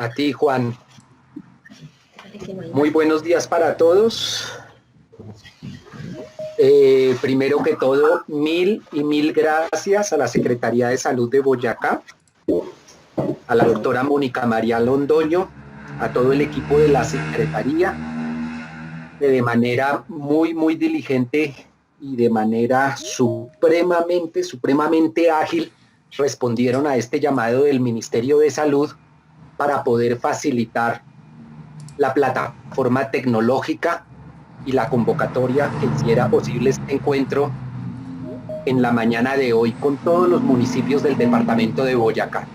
A ti, Juan. Muy buenos días para todos. Primero que todo, mil gracias a la Secretaría de Salud de Boyacá, a la doctora Mónica María Londoño, a todo el equipo de la Secretaría, que de manera muy diligente y de manera supremamente ágil respondieron a este llamado del Ministerio de Salud para poder facilitar la plataforma tecnológica y la convocatoria que hiciera posible este encuentro en la mañana de hoy con todos los municipios del departamento de Boyacá.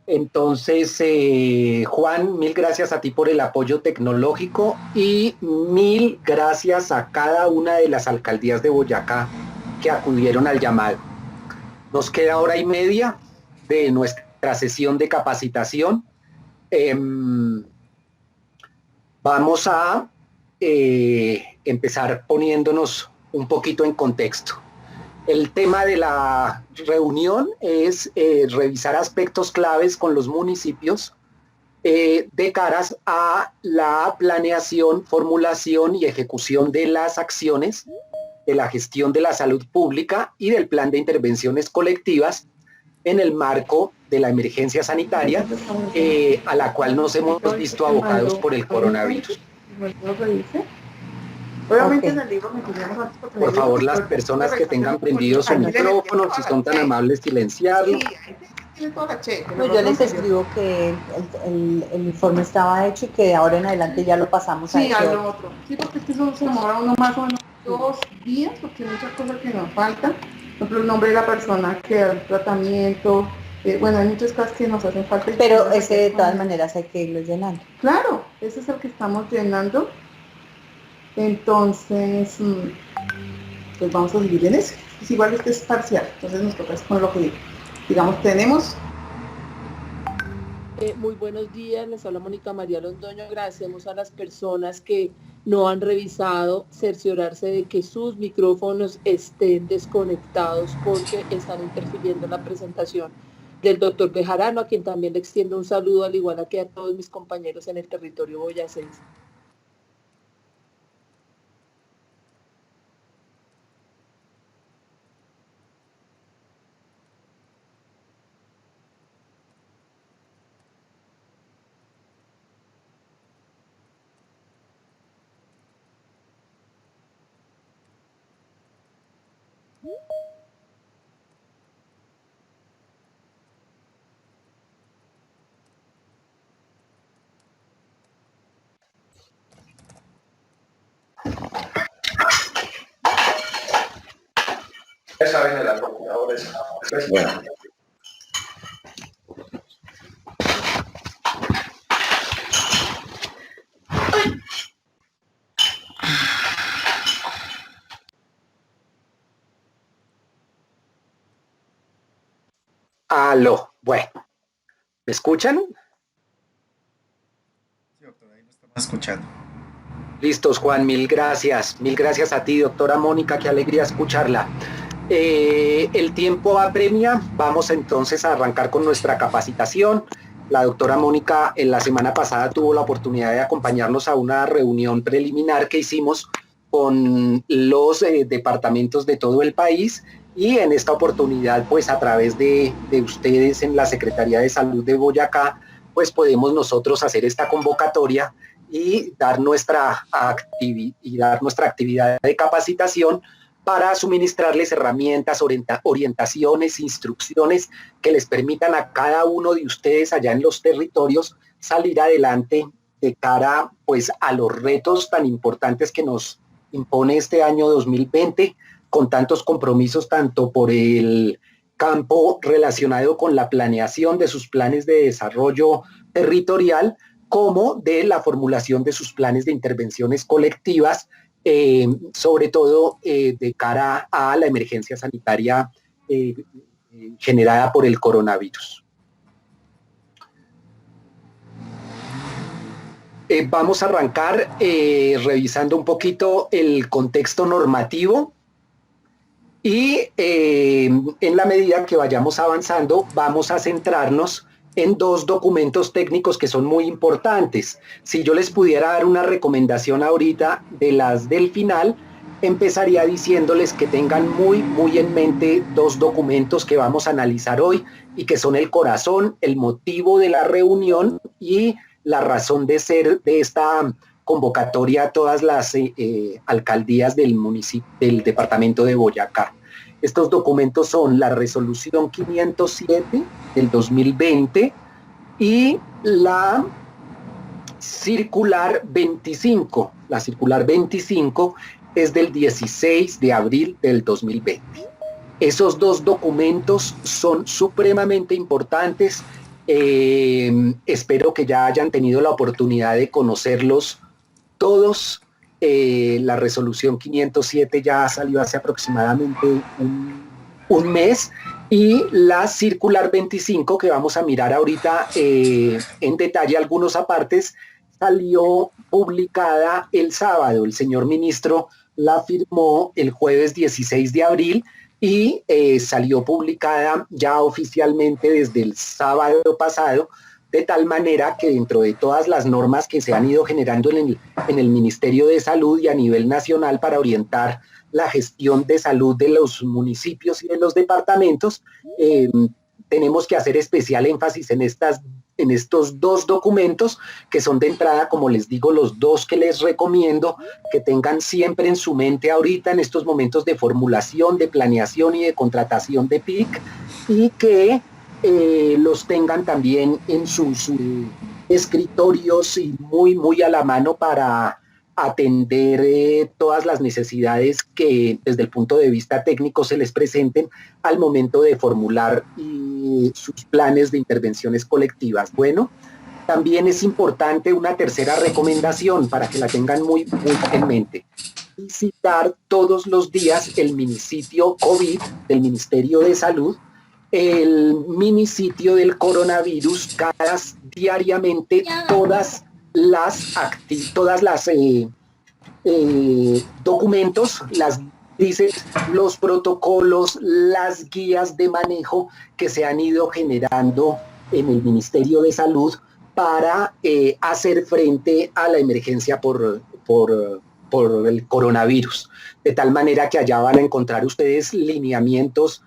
Entonces, Juan, mil gracias a ti por el apoyo tecnológico y mil gracias a cada una de las alcaldías de Boyacá que acudieron al llamado. Nos queda hora y media de nuestra sesión de capacitación. Vamos a empezar poniéndonos un poquito en contexto. El tema de la reunión es revisar aspectos claves con los municipios de caras a la planeación, formulación y ejecución de las acciones de la gestión de la salud pública y del plan de intervenciones colectivas en el marco de la emergencia sanitaria a la cual nos hemos visto abocados por el coronavirus. Obviamente en el libro me teníamos antes porque por favor, las personas que tengan prendido su micrófono, si son tan amables, silenciarlo. No, yo les escribo que el informe estaba hecho y que de ahora en adelante ya lo pasamos a al otro. Sí, porque es que eso se demora uno más o menos 2 días, porque hay muchas cosas que nos faltan. Por ejemplo, el nombre de la persona que da el tratamiento. Bueno, hay muchas cosas que nos hacen falta. Pero ese de todas maneras hay que irlo llenando. Claro, ese es el que estamos llenando. Entonces, pues vamos a dividir en ese. Es igual este es parcial, entonces nos toca con lo que digamos tenemos. Muy buenos días, les habla Mónica María Londoño. Agradecemos a las personas que no han revisado, cerciorarse de que sus micrófonos estén desconectados porque están interfiriendo en la presentación del doctor Bejarano, a quien también le extiendo un saludo, al igual que a todos mis compañeros en el territorio boyacense. Ya saben de las computadoras. Bueno. Aló, bueno. ¿Me escuchan? Sí, doctora, ahí lo estamos escuchando. Listos, Juan, mil gracias. Mil gracias a ti, doctora Mónica, qué alegría escucharla. El tiempo apremia, vamos entonces a arrancar con nuestra capacitación. La doctora Mónica en la semana pasada tuvo la oportunidad de acompañarnos a una reunión preliminar que hicimos con los departamentos de todo el país y en esta oportunidad, pues a través de ustedes en la Secretaría de Salud de Boyacá, pues podemos nosotros hacer esta convocatoria y dar nuestra actividad de capacitación para suministrarles herramientas, orientaciones, instrucciones que les permitan a cada uno de ustedes allá en los territorios salir adelante de cara pues a los retos tan importantes que nos impone este año 2020, con tantos compromisos tanto por el campo relacionado con la planeación de sus planes de desarrollo territorial como de la formulación de sus planes de intervenciones colectivas, sobre todo de cara a la emergencia sanitaria generada por el coronavirus. Vamos a arrancar revisando un poquito el contexto normativo y en la medida que vayamos avanzando vamos a centrarnos en dos documentos técnicos que son muy importantes. Si yo les pudiera dar una recomendación ahorita de las del final, empezaría diciéndoles que tengan muy en mente dos documentos que vamos a analizar hoy y que son el corazón, el motivo de la reunión y la razón de ser de esta convocatoria a todas las alcaldías del municipio, del departamento de Boyacá. Estos documentos son la resolución 507 del 2020 y la circular 25. La circular 25 es del 16 de abril del 2020. Esos dos documentos son supremamente importantes. Espero que ya hayan tenido la oportunidad de conocerlos todos. La resolución 507 ya salió hace aproximadamente un mes y la circular 25 que vamos a mirar ahorita en detalle algunos apartes salió publicada el sábado. El señor ministro la firmó el jueves 16 de abril y salió publicada ya oficialmente desde el sábado pasado, de tal manera que dentro de todas las normas que se han ido generando en el Ministerio de Salud y a nivel nacional para orientar la gestión de salud de los municipios y de los departamentos, tenemos que hacer especial énfasis en estos dos documentos que son de entrada, como les digo, los dos que les recomiendo que tengan siempre en su mente ahorita en estos momentos de formulación, de planeación y de contratación de PIC, y que los tengan también en sus escritorios y muy a la mano para atender todas las necesidades que desde el punto de vista técnico se les presenten al momento de formular sus planes de intervenciones colectivas. Bueno, también es importante una tercera recomendación para que la tengan muy en mente: visitar todos los días el minisitio COVID del Ministerio de Salud, el minisitio del coronavirus, diariamente todas las documentos, las dices, los protocolos, las guías de manejo que se han ido generando en el Ministerio de Salud para hacer frente a la emergencia por el coronavirus. De tal manera que allá van a encontrar ustedes lineamientos,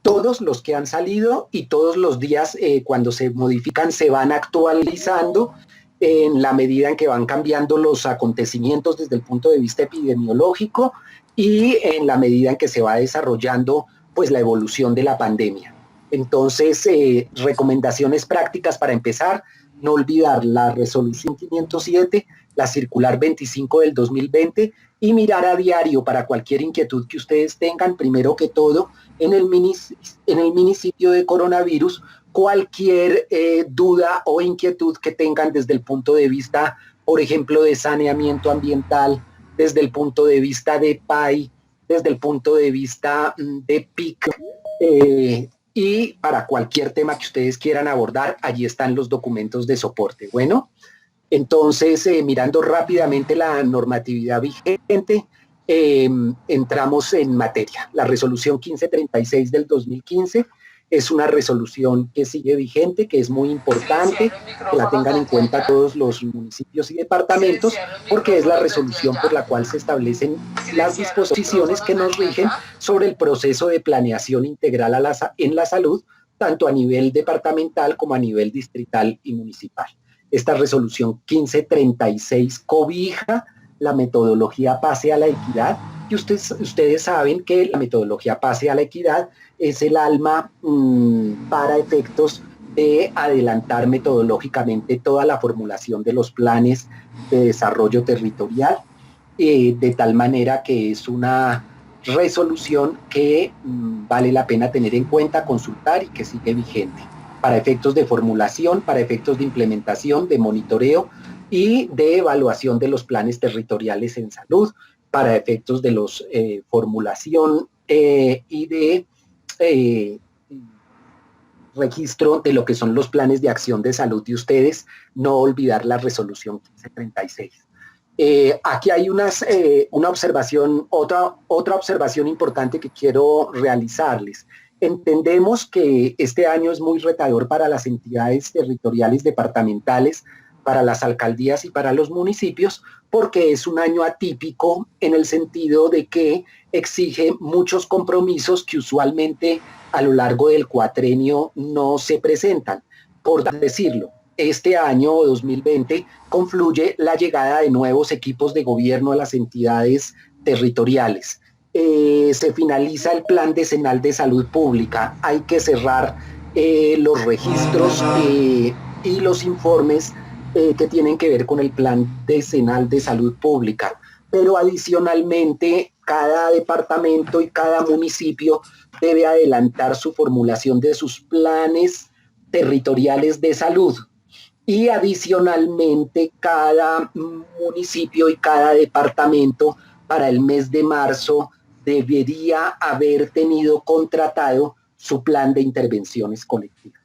todos los que han salido, y todos los días cuando se modifican se van actualizando en la medida en que van cambiando los acontecimientos desde el punto de vista epidemiológico y en la medida en que se va desarrollando pues la evolución de la pandemia. Entonces, recomendaciones prácticas para empezar: no olvidar la resolución 507, la circular 25 del 2020 y mirar a diario para cualquier inquietud que ustedes tengan, primero que todo, en el minisitio de coronavirus, cualquier duda o inquietud que tengan desde el punto de vista, por ejemplo, de saneamiento ambiental, desde el punto de vista de PAI, desde el punto de vista de PIC, y para cualquier tema que ustedes quieran abordar, allí están los documentos de soporte. Bueno, entonces, mirando rápidamente la normatividad vigente, entramos en materia. La resolución 1536 del 2015 es una resolución que sigue vigente, que es muy importante que la tengan en cuenta todos los municipios y departamentos, porque es la resolución por la cual se establecen las disposiciones que nos rigen sobre el proceso de planeación integral en la salud, tanto a nivel departamental como a nivel distrital y municipal. Esta resolución 1536 cobija la metodología Pase a la Equidad, y ustedes saben que la metodología Pase a la Equidad es el alma para efectos de adelantar metodológicamente toda la formulación de los planes de desarrollo territorial, de tal manera que es una resolución que vale la pena tener en cuenta, consultar y que sigue vigente para efectos de formulación, para efectos de implementación, de monitoreo y de evaluación de los planes territoriales en salud, para efectos de los formulación y de registro de lo que son los planes de acción de salud de ustedes. No olvidar la resolución 1536. Aquí hay una observación, otra observación importante que quiero realizarles. Entendemos que este año es muy retador para las entidades territoriales departamentales, para las alcaldías y para los municipios, porque es un año atípico en el sentido de que exige muchos compromisos que usualmente a lo largo del cuatrenio no se presentan. Por decirlo, este año 2020 confluye la llegada de nuevos equipos de gobierno a las entidades territoriales. Se finaliza el plan decenal de salud pública, hay que cerrar los registros y los informes que tienen que ver con el plan decenal de salud pública. Pero adicionalmente, cada departamento y cada municipio debe adelantar su formulación de sus planes territoriales de salud. Y adicionalmente, cada municipio y cada departamento para el mes de marzo debería haber tenido contratado su plan de intervenciones colectivas.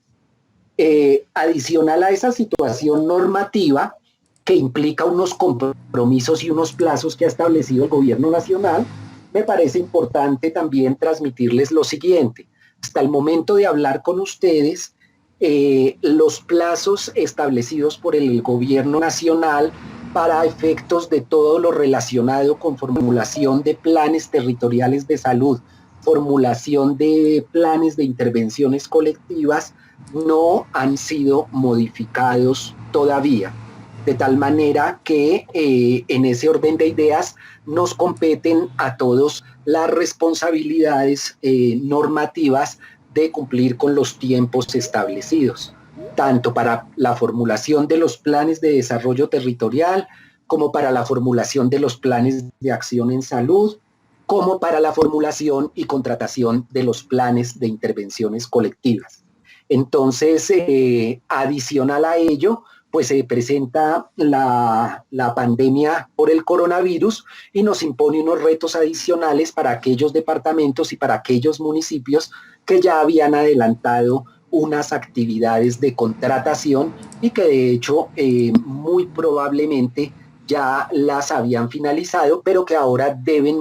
Adicional a esa situación normativa que implica unos compromisos y unos plazos que ha establecido el gobierno nacional, me parece importante también transmitirles lo siguiente. Hasta el momento de hablar con ustedes, los plazos establecidos por el gobierno nacional para efectos de todo lo relacionado con formulación de planes territoriales de salud, formulación de planes de intervenciones colectivas, no han sido modificados todavía. De tal manera que en ese orden de ideas nos competen a todos las responsabilidades normativas de cumplir con los tiempos establecidos, tanto para la formulación de los planes de desarrollo territorial, como para la formulación de los planes de acción en salud, como para la formulación y contratación de los planes de intervenciones colectivas. Entonces, adicional a ello, pues se presenta la pandemia por el coronavirus y nos impone unos retos adicionales para aquellos departamentos y para aquellos municipios que ya habían adelantado unas actividades de contratación y que de hecho muy probablemente ya las habían finalizado, pero que ahora deben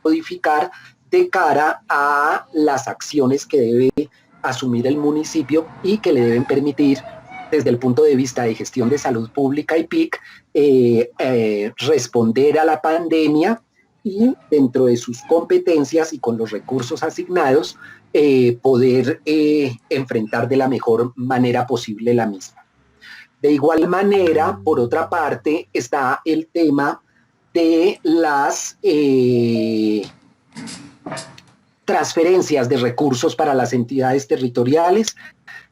modificar de cara a las acciones que debe asumir el municipio y que le deben permitir, desde el punto de vista de gestión de salud pública y PIC, responder a la pandemia y dentro de sus competencias y con los recursos asignados, poder enfrentar de la mejor manera posible la misma. De igual manera, por otra parte, está el tema de las transferencias de recursos para las entidades territoriales,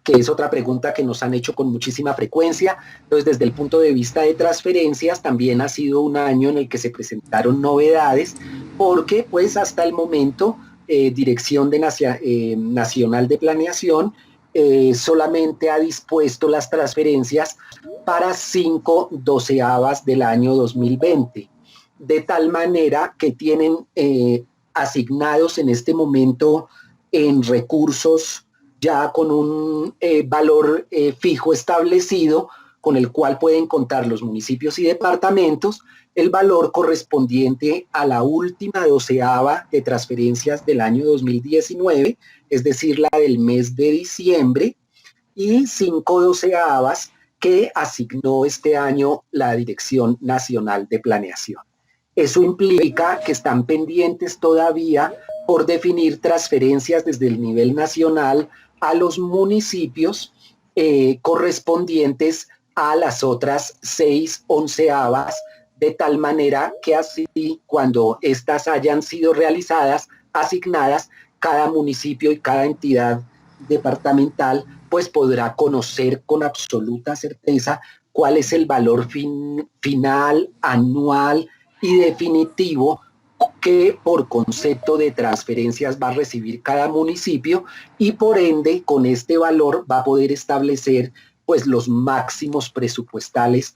que es otra pregunta que nos han hecho con muchísima frecuencia. Entonces, desde el punto de vista de transferencias, también ha sido un año en el que se presentaron novedades, porque pues hasta el momento Dirección Nacional de Planeación solamente ha dispuesto las transferencias para 5 doceavas del año 2020, de tal manera que tienen asignados en este momento en recursos ya con un valor fijo establecido, con el cual pueden contar los municipios y departamentos, el valor correspondiente a la última doceava de transferencias del año 2019, es decir, la del mes de diciembre, y 5 doceavas que asignó este año la Dirección Nacional de Planeación. Eso implica que están pendientes todavía por definir transferencias desde el nivel nacional a los municipios correspondientes a las otras 6 onceavas, de tal manera que así, cuando estas hayan sido realizadas, asignadas, cada municipio y cada entidad departamental pues podrá conocer con absoluta certeza cuál es el valor final, anual y definitivo que por concepto de transferencias va a recibir cada municipio, y por ende con este valor va a poder establecer pues los máximos presupuestales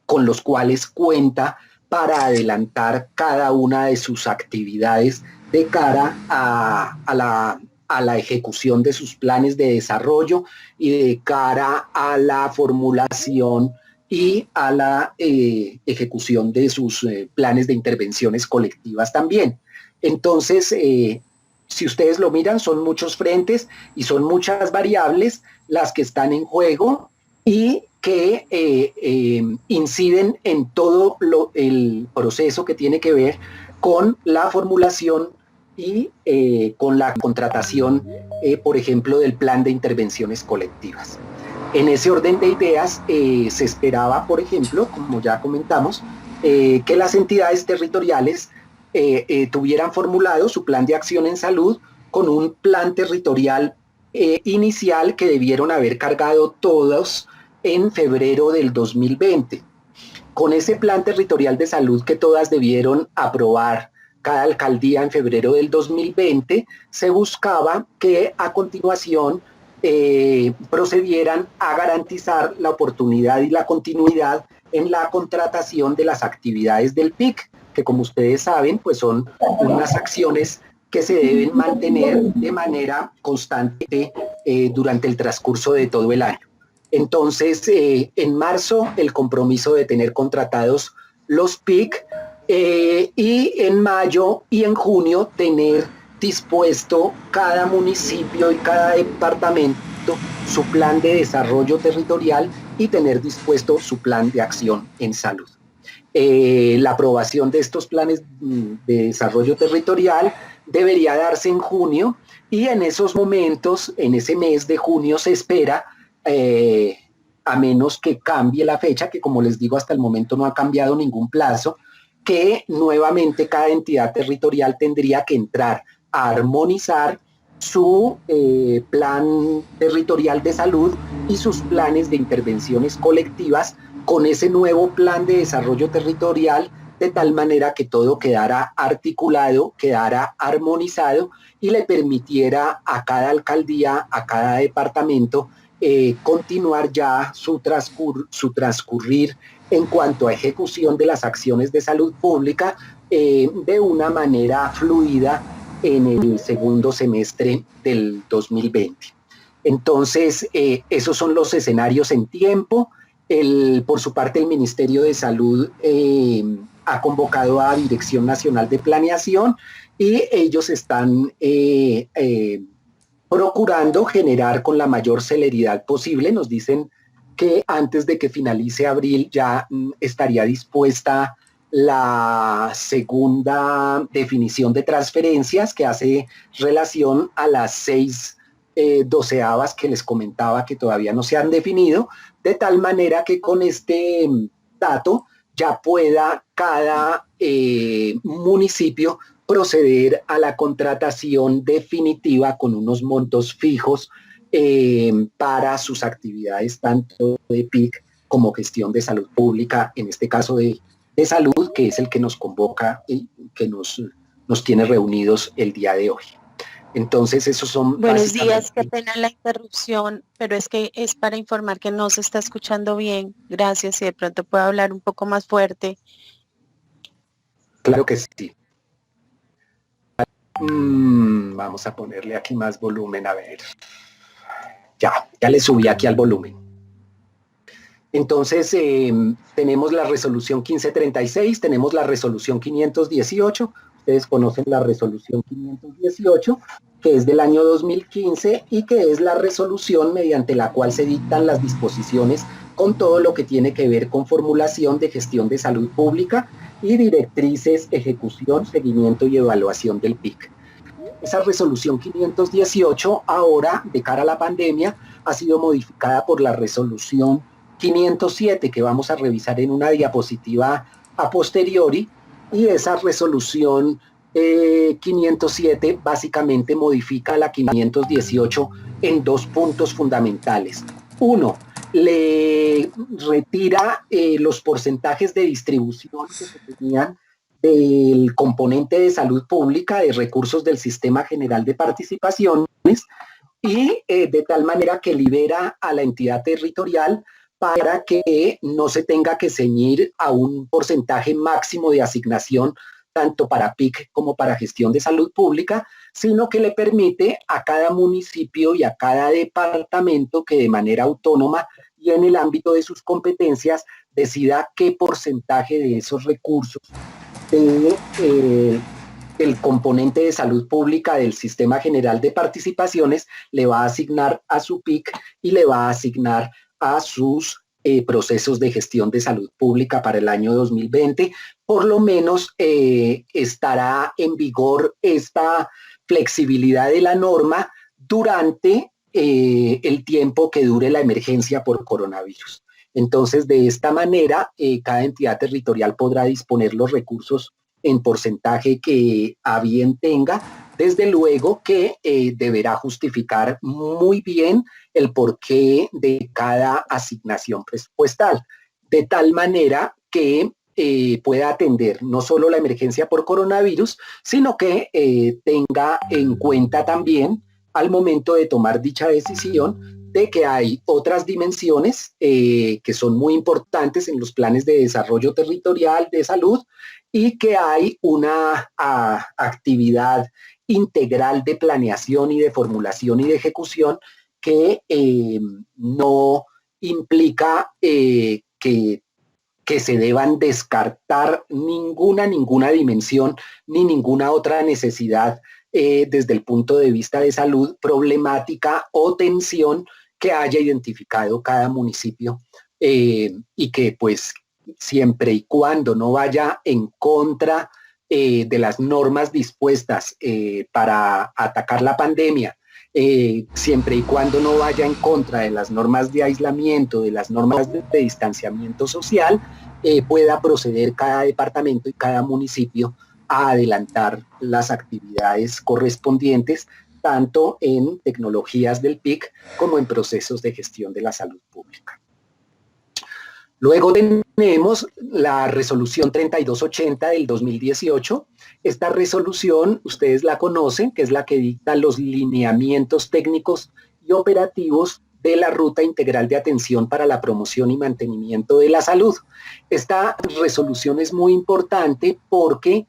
con los cuales cuenta para adelantar cada una de sus actividades de cara a la ejecución de sus planes de desarrollo y de cara a la formulación y a la ejecución de sus planes de intervenciones colectivas también. Entonces, si ustedes lo miran, son muchos frentes y son muchas variables las que están en juego y que inciden en todo el proceso que tiene que ver con la formulación y con la contratación, por ejemplo, del plan de intervenciones colectivas. En ese orden de ideas se esperaba, por ejemplo, como ya comentamos, que las entidades territoriales tuvieran formulado su plan de acción en salud con un plan territorial inicial que debieron haber cargado todos en febrero del 2020. Con ese plan territorial de salud que todas debieron aprobar cada alcaldía en febrero del 2020, se buscaba que a continuación procedieran a garantizar la oportunidad y la continuidad en la contratación de las actividades del PIC, que como ustedes saben, pues son unas acciones que se deben mantener de manera constante durante el transcurso de todo el año. Entonces, en marzo, el compromiso de tener contratados los PIC y en mayo y en junio tener dispuesto cada municipio y cada departamento su plan de desarrollo territorial y tener dispuesto su plan de acción en salud. La aprobación de estos planes de desarrollo territorial debería darse en junio y en esos momentos, en ese mes de junio se espera, a menos que cambie la fecha, que como les digo hasta el momento no ha cambiado ningún plazo, que nuevamente cada entidad territorial tendría que entrar a armonizar su plan territorial de salud y sus planes de intervenciones colectivas con ese nuevo plan de desarrollo territorial, de tal manera que todo quedara articulado, quedara armonizado y le permitiera a cada alcaldía, a cada departamento, continuar ya su transcurrir en cuanto a ejecución de las acciones de salud pública de una manera fluida en el segundo semestre del 2020. Entonces, esos son los escenarios en tiempo. Por su parte, el Ministerio de Salud ha convocado a Dirección Nacional de Planeación y ellos están procurando generar con la mayor celeridad posible. Nos dicen que antes de que finalice abril ya estaría dispuesta la segunda definición de transferencias que hace relación a las 6 doceavas que les comentaba que todavía no se han definido, de tal manera que con este dato ya pueda cada municipio proceder a la contratación definitiva con unos montos fijos para sus actividades tanto de PIC como gestión de salud pública, en este caso de salud, que es el que nos convoca y que nos tiene reunidos el día de hoy. Entonces, esos son... Buenos días, qué pena la interrupción, pero es que es para informar que no se está escuchando bien. Gracias, si de pronto puede hablar un poco más fuerte. Claro que sí. Vamos a ponerle aquí más volumen, a ver. Ya le subí aquí al volumen. Entonces, tenemos la resolución 1536, tenemos la resolución 518, ustedes conocen la resolución 518, que es del año 2015 y que es la resolución mediante la cual se dictan las disposiciones con todo lo que tiene que ver con formulación de gestión de salud pública y directrices, ejecución, seguimiento y evaluación del PIC. Esa resolución 518 ahora, de cara a la pandemia, ha sido modificada por la resolución 507, que vamos a revisar en una diapositiva a posteriori, y esa resolución 507 básicamente modifica la 518 en 2 puntos fundamentales. Uno, le retira los porcentajes de distribución que se tenían del componente de salud pública de recursos del Sistema General de Participaciones y de tal manera que libera a la entidad territorial para que no se tenga que ceñir a un porcentaje máximo de asignación tanto para PIC como para gestión de salud pública, sino que le permite a cada municipio y a cada departamento que de manera autónoma y en el ámbito de sus competencias decida qué porcentaje de esos recursos de el componente de salud pública del Sistema General de Participaciones le va a asignar a su PIC y le va a asignar a sus procesos de gestión de salud pública para el año 2020. Por lo menos estará en vigor esta flexibilidad de la norma durante el tiempo que dure la emergencia por coronavirus. Entonces, de esta manera, cada entidad territorial podrá disponer los recursos en porcentaje que a bien tenga, desde luego que deberá justificar muy bien el porqué de cada asignación presupuestal, de tal manera que pueda atender no solo la emergencia por coronavirus, sino que tenga en cuenta también al momento de tomar dicha decisión de que hay otras dimensiones que son muy importantes en los planes de desarrollo territorial de salud y que hay una actividad integral de planeación y de formulación y de ejecución que no implica que se deban descartar ninguna dimensión ni ninguna otra necesidad desde el punto de vista de salud, problemática o tensión que haya identificado cada municipio y que pues siempre y cuando no vaya en contra de las normas dispuestas para atacar la pandemia, siempre y cuando no vaya en contra de las normas de aislamiento, de las normas de distanciamiento social, pueda proceder cada departamento y cada municipio a adelantar las actividades correspondientes, tanto en tecnologías del PIC como en procesos de gestión de la salud pública. Luego tenemos la resolución 3280 del 2018. Esta resolución, ustedes la conocen, que es la que dicta los lineamientos técnicos y operativos de la Ruta Integral de Atención para la Promoción y Mantenimiento de la Salud. Esta resolución es muy importante porque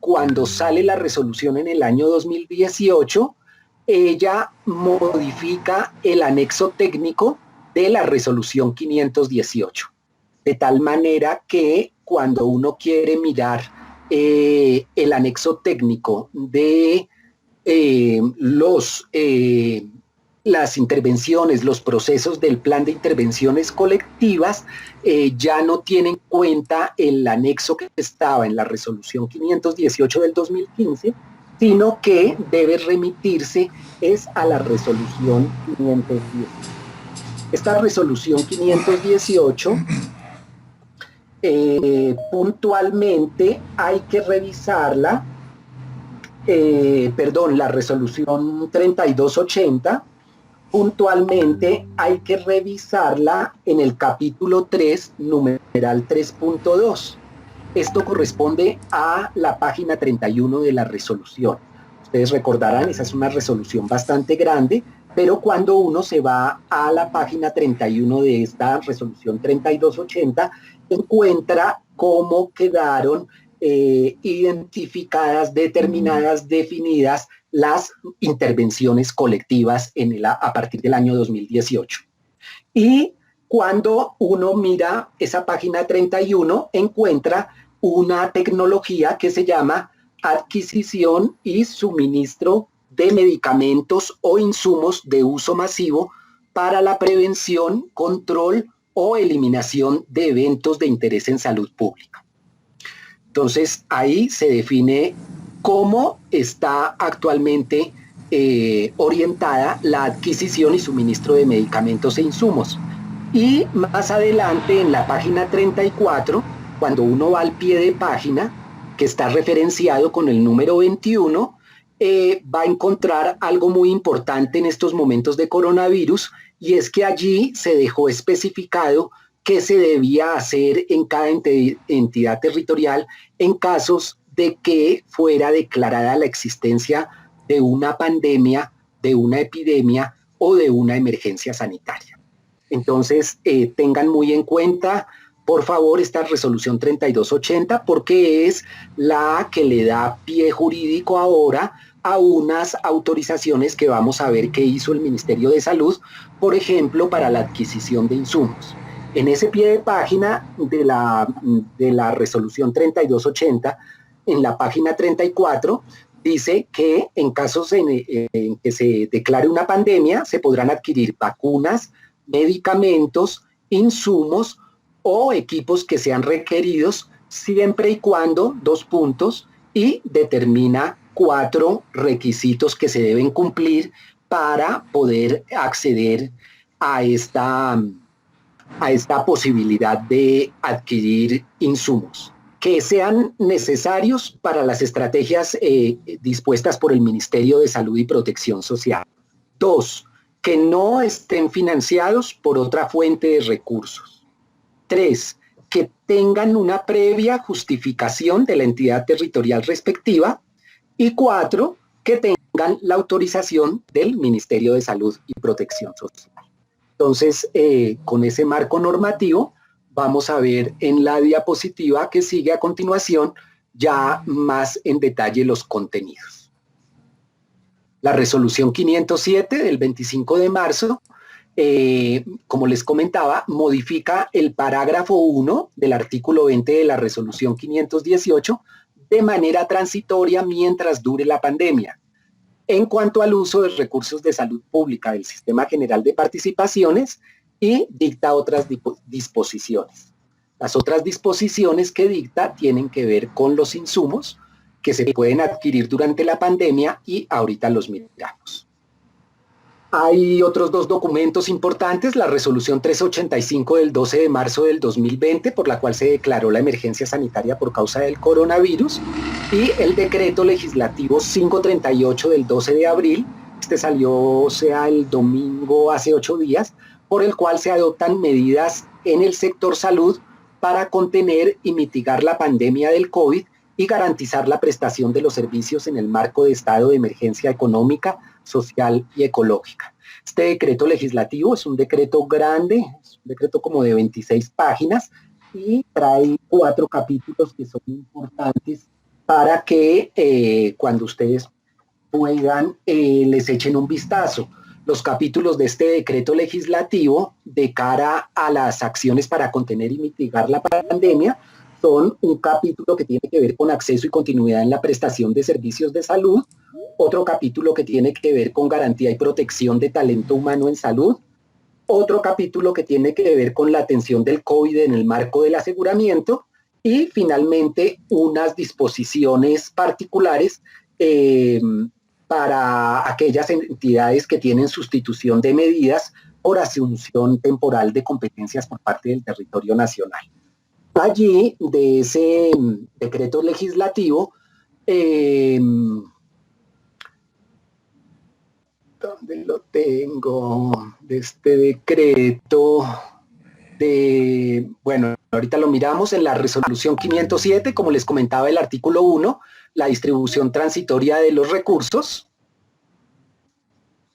cuando sale la resolución en el año 2018, ella modifica el anexo técnico de la resolución 518, de tal manera que cuando uno quiere mirar el anexo técnico de las intervenciones, los procesos del plan de intervenciones colectivas, ya no tienen en cuenta el anexo que estaba en la resolución 518 del 2015, sino que debe remitirse es a la resolución 510. Esta resolución 518 puntualmente hay que revisarla, la resolución 3280, puntualmente hay que revisarla en el capítulo 3, numeral 3.2. Esto corresponde a la página 31 de la resolución. Ustedes recordarán, esa es una resolución bastante grande, pero cuando uno se va a la página 31 de esta resolución 3280, encuentra cómo quedaron identificadas, determinadas, definidas las intervenciones colectivas a partir del año 2018. Y cuando uno mira esa página 31, encuentra una tecnología que se llama adquisición y suministro de medicamentos o insumos de uso masivo para la prevención, control o eliminación de eventos de interés en salud pública. Entonces, ahí se define cómo está actualmente orientada la adquisición y suministro de medicamentos e insumos. Y más adelante, en la página 34, cuando uno va al pie de página, que está referenciado con el número 21, va a encontrar algo muy importante en estos momentos de coronavirus, y es que allí se dejó especificado qué se debía hacer en cada entidad territorial en casos de que fuera declarada la existencia de una pandemia, de una epidemia o de una emergencia sanitaria. Entonces, tengan muy en cuenta, por favor, esta resolución 3280, porque es la que le da pie jurídico ahora a unas autorizaciones que vamos a ver que hizo el Ministerio de Salud, por ejemplo, para la adquisición de insumos. En ese pie de página de la resolución 3280 en la página 34, dice que en casos en que se declare una pandemia, se podrán adquirir vacunas, medicamentos, insumos o equipos que sean requeridos siempre y cuando, y determina 4 requisitos que se deben cumplir para poder acceder a esta posibilidad de adquirir insumos que sean necesarios para las estrategias dispuestas por el Ministerio de Salud y Protección Social. 2, que no estén financiados por otra fuente de recursos. 3, que tengan una previa justificación de la entidad territorial respectiva. Y 4, que tengan la autorización del Ministerio de Salud y Protección Social. Entonces, con ese marco normativo, vamos a ver en la diapositiva que sigue a continuación ya más en detalle los contenidos. La resolución 507 del 25 de marzo, como les comentaba, modifica el parágrafo 1 del artículo 20 de la resolución 518 de manera transitoria mientras dure la pandemia, en cuanto al uso de recursos de salud pública del Sistema General de Participaciones, y dicta otras disposiciones. Las otras disposiciones que dicta tienen que ver con los insumos que se pueden adquirir durante la pandemia y ahorita los miramos. Hay otros 2 documentos importantes, la resolución 385 del 12 de marzo del 2020, por la cual se declaró la emergencia sanitaria por causa del coronavirus, y el decreto legislativo 538 del 12 de abril, este salió el domingo hace 8 días, por el cual se adoptan medidas en el sector salud para contener y mitigar la pandemia del COVID y garantizar la prestación de los servicios en el marco de estado de emergencia económica, social y ecológica. Este decreto legislativo es un decreto grande, es un decreto como de 26 páginas y trae 4 capítulos que son importantes para que cuando ustedes puedan les echen un vistazo. Los capítulos de este decreto legislativo de cara a las acciones para contener y mitigar la pandemia son un capítulo que tiene que ver con acceso y continuidad en la prestación de servicios de salud, otro capítulo que tiene que ver con garantía y protección de talento humano en salud, otro capítulo que tiene que ver con la atención del COVID en el marco del aseguramiento y finalmente unas disposiciones particulares para aquellas entidades que tienen sustitución de medidas por asunción temporal de competencias por parte del territorio nacional. Allí, de ese decreto legislativo, ¿dónde lo tengo? De este decreto, bueno, ahorita lo miramos en la resolución 507, como les comentaba, el artículo 1, la distribución transitoria de los recursos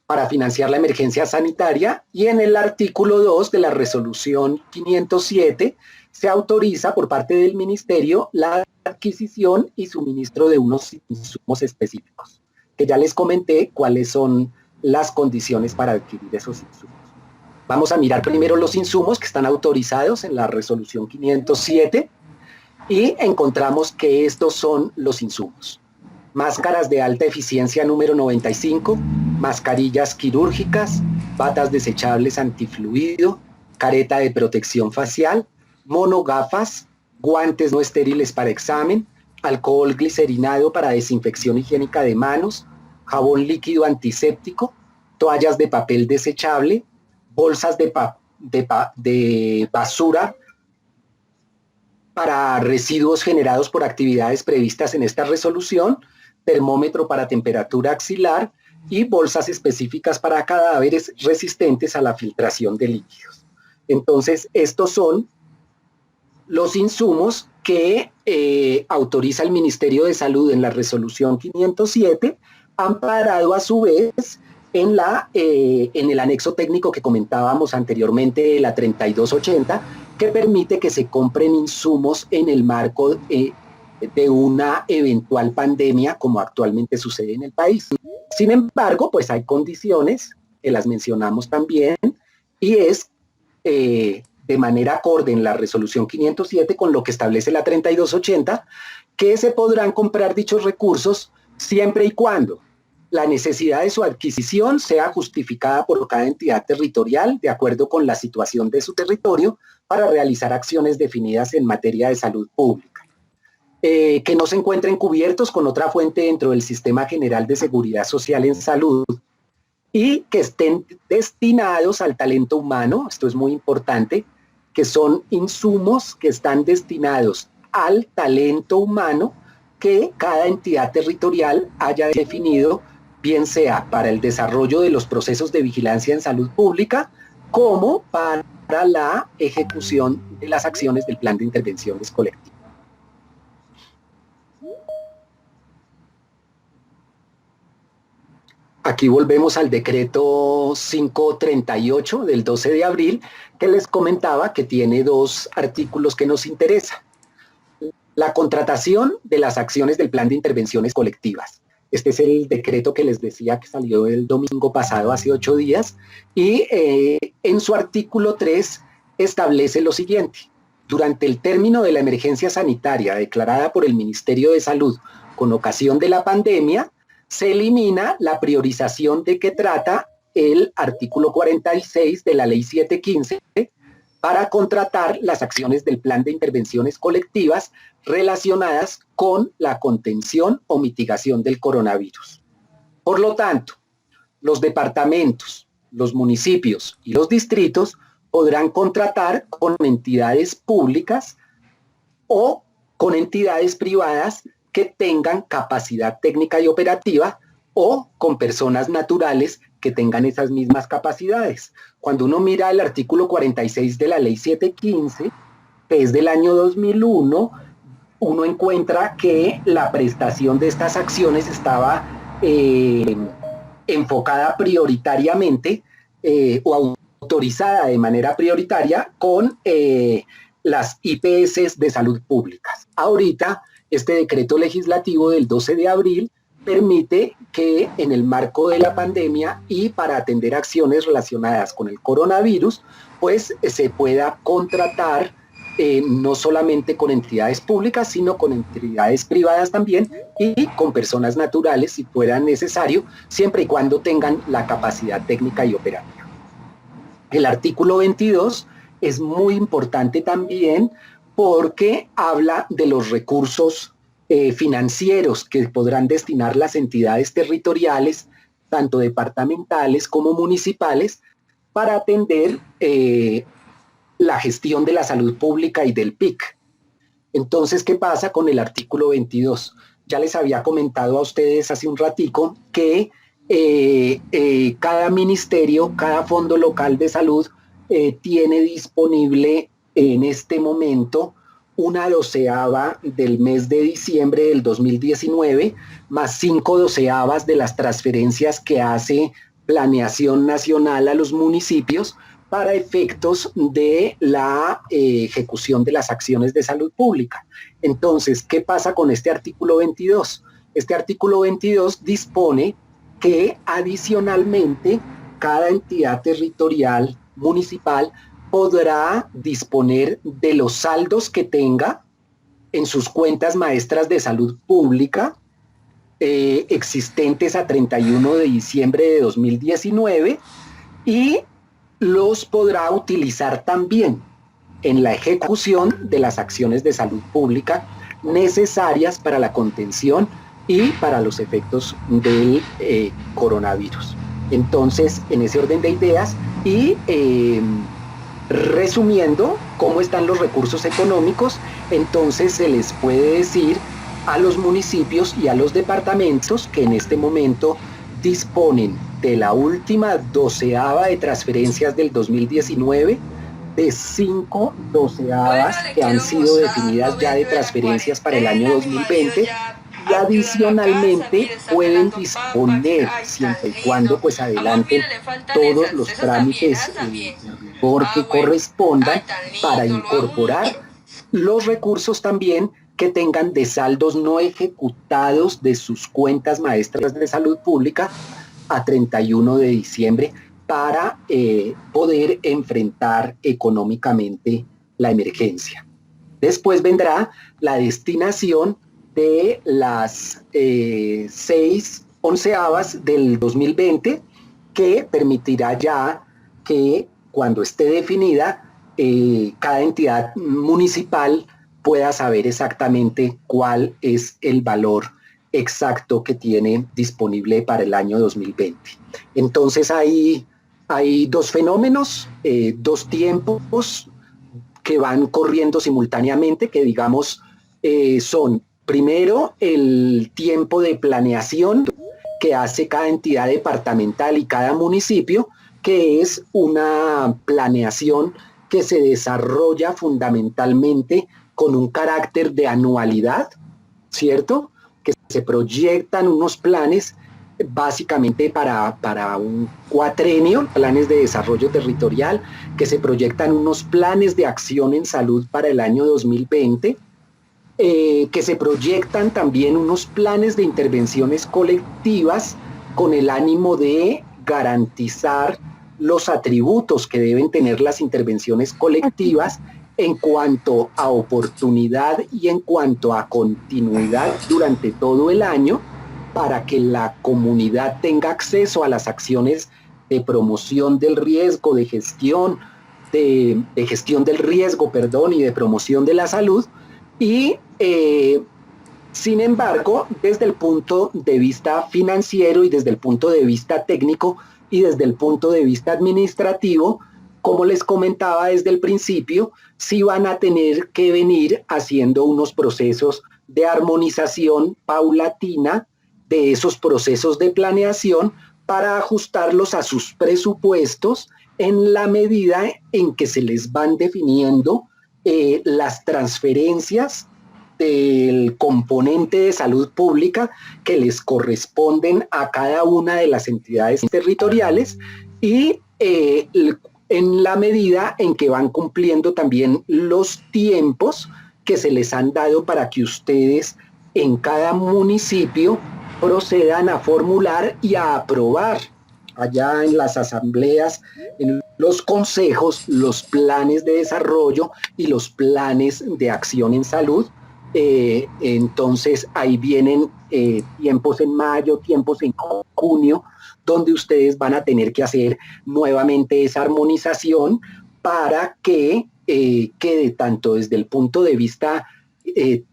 para financiar la emergencia sanitaria, y en el artículo 2 de la resolución 507 se autoriza por parte del Ministerio la adquisición y suministro de unos insumos específicos, que ya les comenté cuáles son las condiciones para adquirir esos insumos. Vamos a mirar primero los insumos que están autorizados en la resolución 507 y encontramos que estos son los insumos. Máscaras de alta eficiencia número 95, mascarillas quirúrgicas, batas desechables antifluido, careta de protección facial, monogafas, guantes no estériles para examen, alcohol glicerinado para desinfección higiénica de manos, jabón líquido antiséptico, toallas de papel desechable, bolsas de basura para residuos generados por actividades previstas en esta resolución, termómetro para temperatura axilar y bolsas específicas para cadáveres resistentes a la filtración de líquidos. Entonces, estos son los insumos que autoriza el Ministerio de Salud en la resolución 507, amparado a su vez en el anexo técnico que comentábamos anteriormente, la 3280, que permite que se compren insumos en el marco de una eventual pandemia, como actualmente sucede en el país. Sin embargo, pues hay condiciones, que las mencionamos también, y es de manera acorde en la resolución 507 con lo que establece la 3280, que se podrán comprar dichos recursos siempre y cuando la necesidad de su adquisición sea justificada por cada entidad territorial de acuerdo con la situación de su territorio para realizar acciones definidas en materia de salud pública. Que no se encuentren cubiertos con otra fuente dentro del Sistema General de Seguridad Social en Salud y que estén destinados al talento humano, esto es muy importante, que son insumos que están destinados al talento humano que cada entidad territorial haya definido, bien sea para el desarrollo de los procesos de vigilancia en salud pública, como para la ejecución de las acciones del plan de intervenciones colectivas. Aquí volvemos al decreto 538 del 12 de abril, que les comentaba que tiene 2 artículos que nos interesan. La contratación de las acciones del plan de intervenciones colectivas. Este es el decreto que les decía que salió el domingo pasado, hace 8 días, y en su artículo 3 establece lo siguiente. Durante el término de la emergencia sanitaria declarada por el Ministerio de Salud con ocasión de la pandemia, se elimina la priorización de que trata el artículo 46 de la Ley 715 para contratar las acciones del plan de intervenciones colectivas relacionadas con la contención o mitigación del coronavirus. Por lo tanto, los departamentos, los municipios y los distritos podrán contratar con entidades públicas o con entidades privadas que tengan capacidad técnica y operativa o con personas naturales que tengan esas mismas capacidades. Cuando uno mira el artículo 46 de la Ley 715, que es del año 2001, uno encuentra que la prestación de estas acciones estaba enfocada prioritariamente o autorizada de manera prioritaria con las IPS de salud públicas. Ahorita, este decreto legislativo del 12 de abril permite que en el marco de la pandemia y para atender acciones relacionadas con el coronavirus, pues se pueda contratar no solamente con entidades públicas, sino con entidades privadas también y con personas naturales si fuera necesario, siempre y cuando tengan la capacidad técnica y operativa. El artículo 22 es muy importante también porque habla de los recursos financieros que podrán destinar las entidades territoriales, tanto departamentales como municipales, para atender la gestión de la salud pública y del PIC. Entonces, ¿qué pasa con el artículo 22? Ya les había comentado a ustedes hace un ratico que cada ministerio, cada fondo local de salud tiene disponible en este momento una doceava del mes de diciembre del 2019, más 5 doceavas de las transferencias que hace Planeación Nacional a los municipios para efectos de la ejecución de las acciones de salud pública. Entonces, ¿qué pasa con este artículo 22? Este artículo 22 dispone que adicionalmente cada entidad territorial municipal podrá disponer de los saldos que tenga en sus cuentas maestras de salud pública existentes a 31 de diciembre de 2019 y los podrá utilizar también en la ejecución de las acciones de salud pública necesarias para la contención y para los efectos del coronavirus. Entonces, en ese orden de ideas y resumiendo cómo están los recursos económicos, entonces se les puede decir a los municipios y a los departamentos que en este momento disponen de la última doceava de transferencias del 2019, de 5 doceavas que han sido definidas ya de transferencias para el año 2020 y adicionalmente pueden disponer, siempre y cuando pues adelanten todos los trámites que correspondan para incorporar los recursos también que tengan de saldos no ejecutados de sus cuentas maestras de salud pública a 31 de diciembre para poder enfrentar económicamente la emergencia. Después vendrá la destinación de las 6/11 del 2020, que permitirá ya que cuando esté definida, cada entidad municipal pueda saber exactamente cuál es el valor exacto que tiene disponible para el año 2020. Entonces hay dos fenómenos, dos tiempos que van corriendo simultáneamente, que digamos son primero el tiempo de planeación que hace cada entidad departamental y cada municipio, que es una planeación que se desarrolla fundamentalmente con un carácter de anualidad, ¿cierto? Que se proyectan unos planes básicamente para un cuatrenio, planes de desarrollo territorial, que se proyectan unos planes de acción en salud para el año 2020, que se proyectan también unos planes de intervenciones colectivas con el ánimo de garantizar los atributos que deben tener las intervenciones colectivas en cuanto a oportunidad y en cuanto a continuidad durante todo el año, para que la comunidad tenga acceso a las acciones de promoción del riesgo, de gestión del riesgo, y de promoción de la salud. Y sin embargo, desde el punto de vista financiero y desde el punto de vista técnico y desde el punto de vista administrativo, como les comentaba desde el principio, sí van a tener que venir haciendo unos procesos de armonización paulatina de esos procesos de planeación para ajustarlos a sus presupuestos en la medida en que se les van definiendo las transferencias del componente de salud pública que les corresponden a cada una de las entidades territoriales, y en la medida en que van cumpliendo también los tiempos que se les han dado para que ustedes en cada municipio procedan a formular y a aprobar allá en las asambleas, en los consejos, los planes de desarrollo y los planes de acción en salud. Entonces ahí vienen tiempos en mayo, tiempos en junio, donde ustedes van a tener que hacer nuevamente esa armonización para que quede tanto desde el punto de vista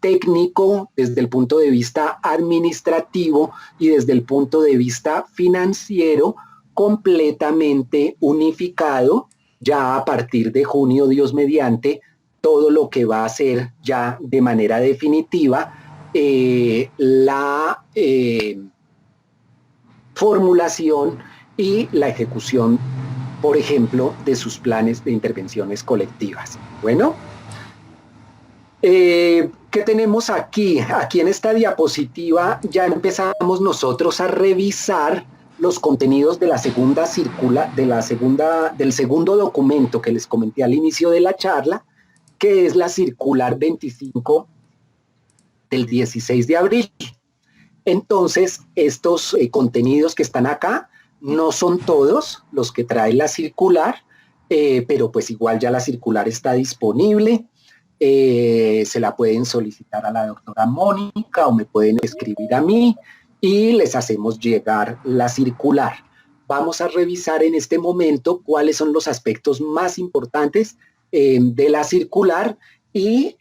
técnico, desde el punto de vista administrativo y desde el punto de vista financiero completamente unificado. Ya a partir de junio, Dios mediante, todo lo que va a ser ya de manera definitiva la formulación y la ejecución, por ejemplo, de sus planes de intervenciones colectivas. Bueno, ¿qué tenemos aquí? Aquí en esta diapositiva ya empezamos nosotros a revisar los contenidos de la segunda del segundo documento que les comenté al inicio de la charla, que es la circular 25 del 16 de abril. Entonces, estos contenidos que están acá no son todos los que trae la circular, pero pues igual ya la circular está disponible. Se la pueden solicitar a la doctora Mónica o me pueden escribir a mí y les hacemos llegar la circular. Vamos a revisar en este momento cuáles son los aspectos más importantes de la circular y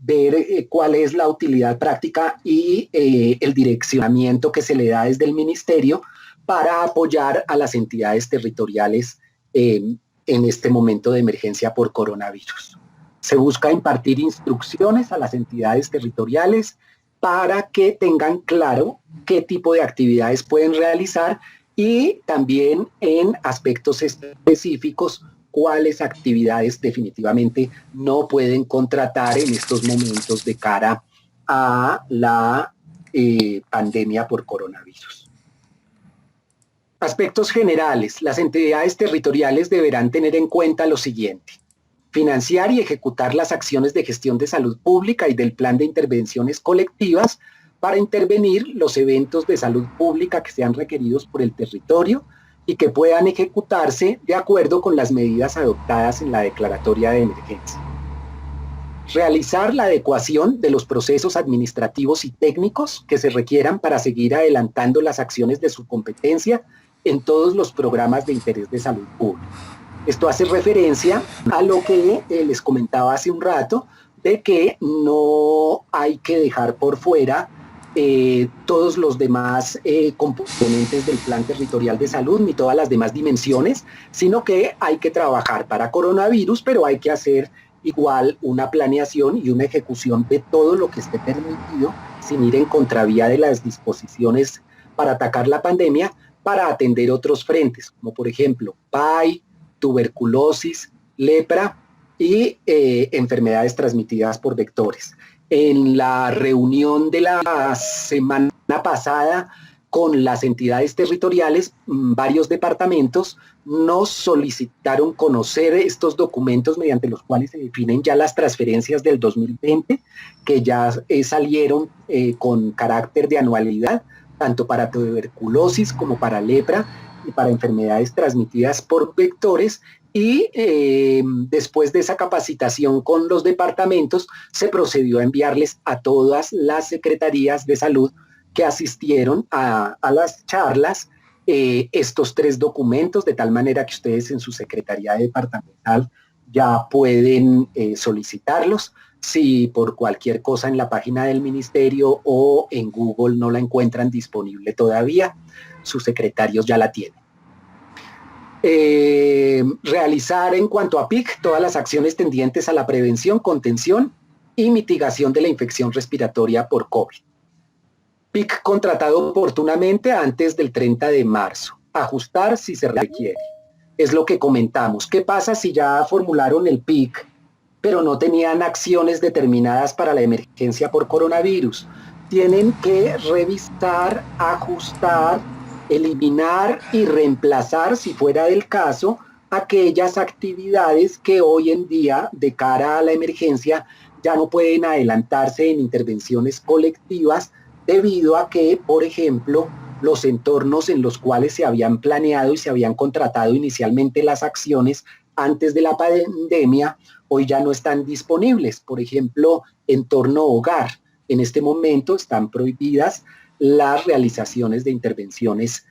ver cuál es la utilidad práctica y el direccionamiento que se le da desde el ministerio para apoyar a las entidades territoriales en este momento de emergencia por coronavirus. Se busca impartir instrucciones a las entidades territoriales para que tengan claro qué tipo de actividades pueden realizar y también en aspectos específicos cuáles actividades definitivamente no pueden contratar en estos momentos de cara a la pandemia por coronavirus. Aspectos generales. Las entidades territoriales deberán tener en cuenta lo siguiente: financiar y ejecutar las acciones de gestión de salud pública y del plan de intervenciones colectivas para intervenir los eventos de salud pública que sean requeridos por el territorio y que puedan ejecutarse de acuerdo con las medidas adoptadas en la declaratoria de emergencia. Realizar la adecuación de los procesos administrativos y técnicos que se requieran para seguir adelantando las acciones de su competencia en todos los programas de interés de salud pública. Esto hace referencia a lo que les comentaba hace un rato, de que no hay que dejar por fuera todos los demás componentes del Plan Territorial de Salud, ni todas las demás dimensiones, sino que hay que trabajar para coronavirus, pero hay que hacer igual una planeación y una ejecución de todo lo que esté permitido, sin ir en contravía de las disposiciones para atacar la pandemia, para atender otros frentes, como por ejemplo PAI, tuberculosis, lepra y enfermedades transmitidas por vectores. En la reunión de la semana pasada con las entidades territoriales, varios departamentos nos solicitaron conocer estos documentos mediante los cuales se definen ya las transferencias del 2020, que ya salieron con carácter de anualidad, tanto para tuberculosis como para lepra y para enfermedades transmitidas por vectores. Y después de esa capacitación con los departamentos, se procedió a enviarles a todas las secretarías de salud que asistieron a las charlas estos 3 documentos, de tal manera que ustedes en su secretaría departamental ya pueden solicitarlos. Si por cualquier cosa en la página del ministerio o en Google no la encuentran disponible todavía, sus secretarios ya la tienen. Realizar en cuanto a PIC todas las acciones tendientes a la prevención, contención y mitigación de la infección respiratoria por COVID. PIC contratado oportunamente antes del 30 de marzo. Ajustar si se requiere. Es lo que comentamos. ¿Qué pasa si ya formularon el PIC, pero no tenían acciones determinadas para la emergencia por coronavirus? Tienen que revisar, ajustar, eliminar y reemplazar, si fuera del caso, aquellas actividades que hoy en día, de cara a la emergencia, ya no pueden adelantarse en intervenciones colectivas debido a que, por ejemplo, los entornos en los cuales se habían planeado y se habían contratado inicialmente las acciones antes de la pandemia, hoy ya no están disponibles. Por ejemplo, entorno hogar. En este momento están prohibidas las realizaciones de intervenciones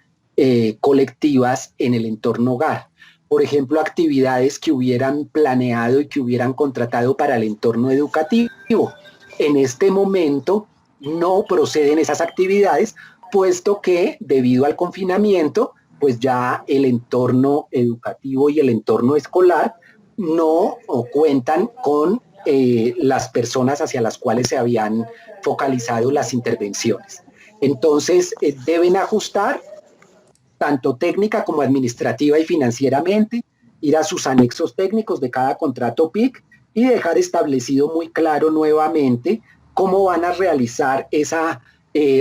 colectivas en el entorno hogar. Por ejemplo, actividades que hubieran planeado y que hubieran contratado para el entorno educativo. En este momento no proceden esas actividades, puesto que debido al confinamiento, pues ya el entorno educativo y el entorno escolar no cuentan con las personas hacia las cuales se habían focalizado las intervenciones. Entonces, deben ajustar tanto técnica como administrativa y financieramente, ir a sus anexos técnicos de cada contrato PIC y dejar establecido muy claro nuevamente cómo van a realizar esa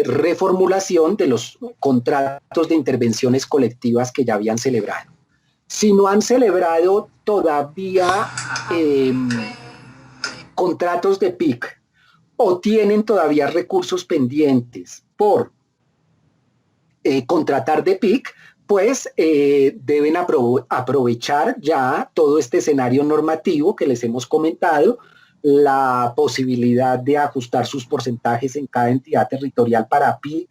reformulación de los contratos de intervenciones colectivas que ya habían celebrado. Si no han celebrado todavía contratos de PIC o tienen todavía recursos pendientes por contratar de PIC, pues deben aprovechar ya todo este escenario normativo que les hemos comentado, la posibilidad de ajustar sus porcentajes en cada entidad territorial para PIC,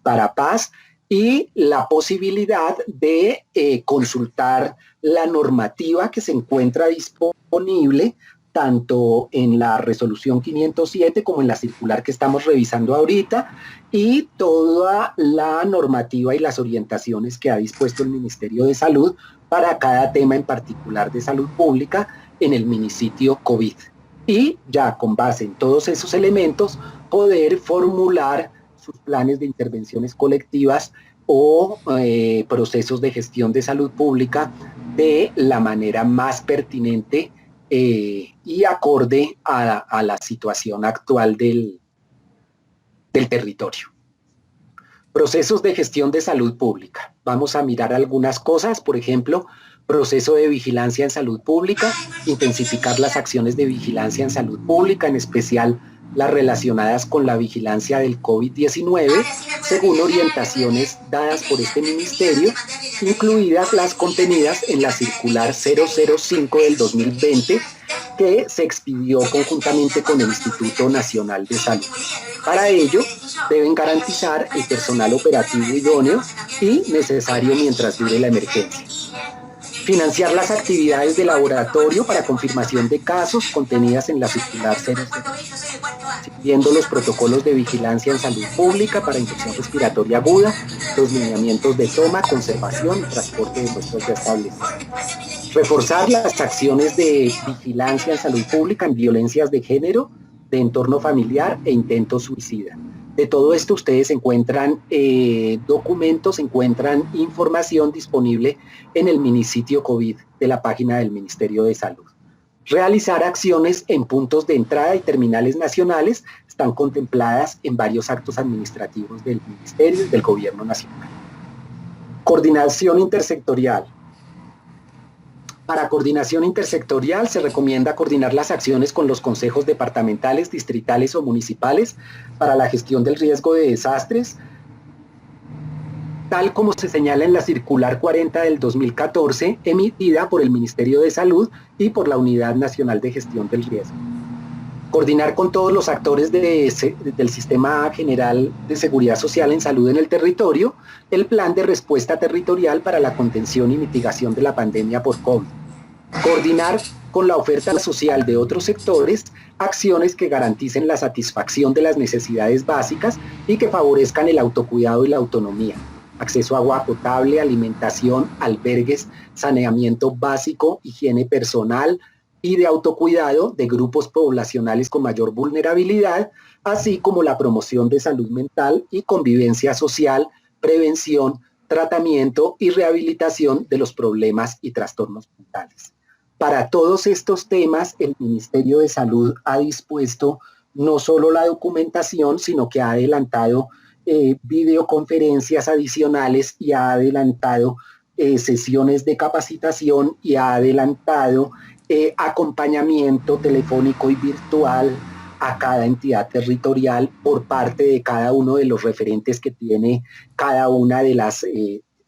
para PAS, y la posibilidad de consultar la normativa que se encuentra disponible tanto en la resolución 507 como en la circular que estamos revisando ahorita, y toda la normativa y las orientaciones que ha dispuesto el Ministerio de Salud para cada tema en particular de salud pública en el minisitio COVID. Y ya con base en todos esos elementos, poder formular sus planes de intervenciones colectivas o procesos de gestión de salud pública de la manera más pertinente y acorde a la situación actual del territorio. Procesos de gestión de salud pública. Vamos a mirar algunas cosas, por ejemplo, proceso de vigilancia en salud pública, intensificar las acciones de vigilancia en salud pública, en especial las relacionadas con la vigilancia del COVID-19, según orientaciones dadas por este ministerio, incluidas las contenidas en la circular 005 del 2020 que se expidió conjuntamente con el Instituto Nacional de Salud. Para ello, deben garantizar el personal operativo idóneo y necesario mientras dure la emergencia. Financiar las actividades de laboratorio para confirmación de casos contenidas en la circular 00, siguiendo los protocolos de vigilancia en salud pública para infección respiratoria aguda, los lineamientos de toma, conservación y transporte de muestras ya establecidos. Reforzar las acciones de vigilancia en salud pública en violencias de género, de entorno familiar e intento suicida. De todo esto ustedes encuentran documentos, encuentran información disponible en el minisitio COVID de la página del Ministerio de Salud. Realizar acciones en puntos de entrada y terminales nacionales están contempladas en varios actos administrativos del Ministerio y del Gobierno Nacional. Coordinación intersectorial. Para coordinación intersectorial se recomienda coordinar las acciones con los consejos departamentales, distritales o municipales para la gestión del riesgo de desastres, tal como se señala en la circular 40 del 2014, emitida por el Ministerio de Salud y por la Unidad Nacional de Gestión del Riesgo. Coordinar con todos los actores del Sistema General de Seguridad Social en Salud en el territorio el plan de respuesta territorial para la contención y mitigación de la pandemia por COVID. Coordinar con la oferta social de otros sectores acciones que garanticen la satisfacción de las necesidades básicas y que favorezcan el autocuidado y la autonomía. Acceso a agua potable, alimentación, albergues, saneamiento básico, higiene personal y de autocuidado de grupos poblacionales con mayor vulnerabilidad, así como la promoción de salud mental y convivencia social, prevención, tratamiento y rehabilitación de los problemas y trastornos mentales. Para todos estos temas, el Ministerio de Salud ha dispuesto no solo la documentación, sino que ha adelantado videoconferencias adicionales y ha adelantado sesiones de capacitación y ha adelantado acompañamiento telefónico y virtual a cada entidad territorial por parte de cada uno de los referentes que tiene cada una de las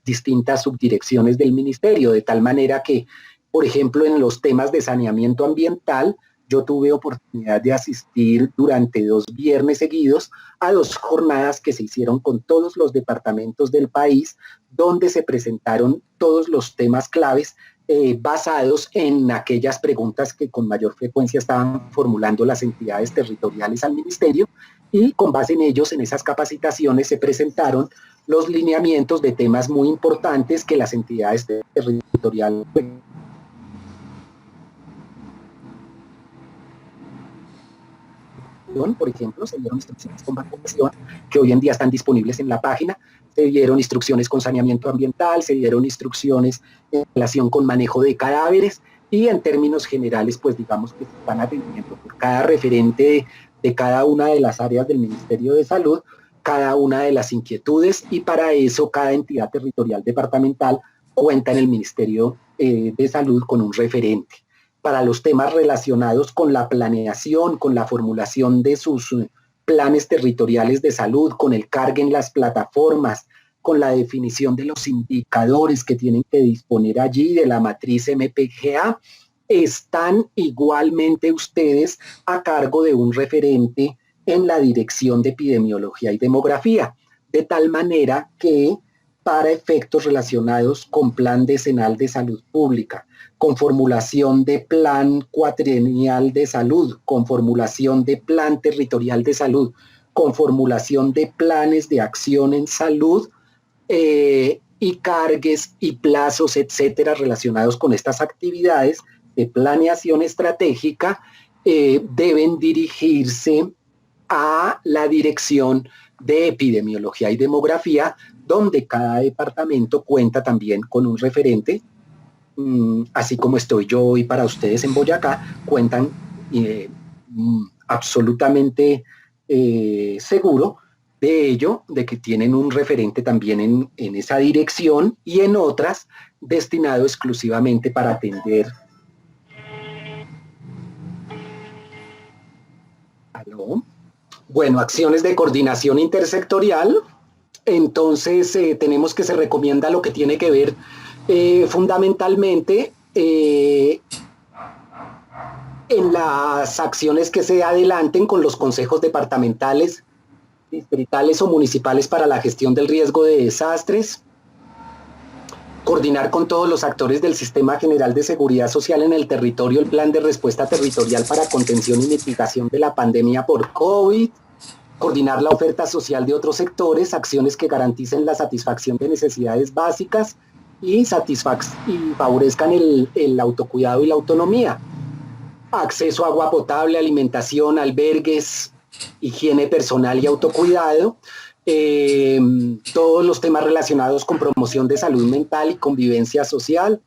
distintas subdirecciones del ministerio, de tal manera que, por ejemplo, en los temas de saneamiento ambiental, yo tuve oportunidad de asistir durante 2 viernes seguidos a 2 jornadas que se hicieron con todos los departamentos del país, donde se presentaron todos los temas claves basados en aquellas preguntas que con mayor frecuencia estaban formulando las entidades territoriales al ministerio, y con base en ellos, en esas capacitaciones, se presentaron los lineamientos de temas muy importantes que las entidades territoriales, por ejemplo, se dieron instrucciones con vacunación que hoy en día están disponibles en la página, se dieron instrucciones con saneamiento ambiental, se dieron instrucciones en relación con manejo de cadáveres y en términos generales, pues digamos que se están atendiendo por cada referente de cada una de las áreas del Ministerio de Salud, cada una de las inquietudes, y para eso cada entidad territorial departamental cuenta en el Ministerio de Salud con un referente. Para los temas relacionados con la planeación, con la formulación de sus planes territoriales de salud, con el cargue en las plataformas, con la definición de los indicadores que tienen que disponer allí, de la matriz MPGA, están igualmente ustedes a cargo de un referente en la Dirección de Epidemiología y Demografía, de tal manera que para efectos relacionados con plan decenal de salud pública, con formulación de plan cuatrienal de salud, con formulación de plan territorial de salud, con formulación de planes de acción en salud y cargues y plazos, etcétera, relacionados con estas actividades de planeación estratégica, deben dirigirse a la Dirección de Epidemiología y Demografía, donde cada departamento cuenta también con un referente. Así como estoy yo hoy para ustedes en Boyacá, cuentan absolutamente seguro de ello, de que tienen un referente también en esa dirección y en otras destinado exclusivamente para atender. ¿Aló? Bueno, acciones de coordinación intersectorial. Entonces tenemos que se recomienda lo que tiene que ver fundamentalmente en las acciones que se adelanten con los consejos departamentales, distritales o municipales para la gestión del riesgo de desastres, coordinar con todos los actores del Sistema General de Seguridad Social en el territorio el plan de respuesta territorial para contención y mitigación de la pandemia por COVID, coordinar la oferta social de otros sectores, acciones que garanticen la satisfacción de necesidades básicas y favorezcan el autocuidado y la autonomía. Acceso a agua potable, alimentación, albergues, higiene personal y autocuidado, todos los temas relacionados con promoción de salud mental y convivencia social,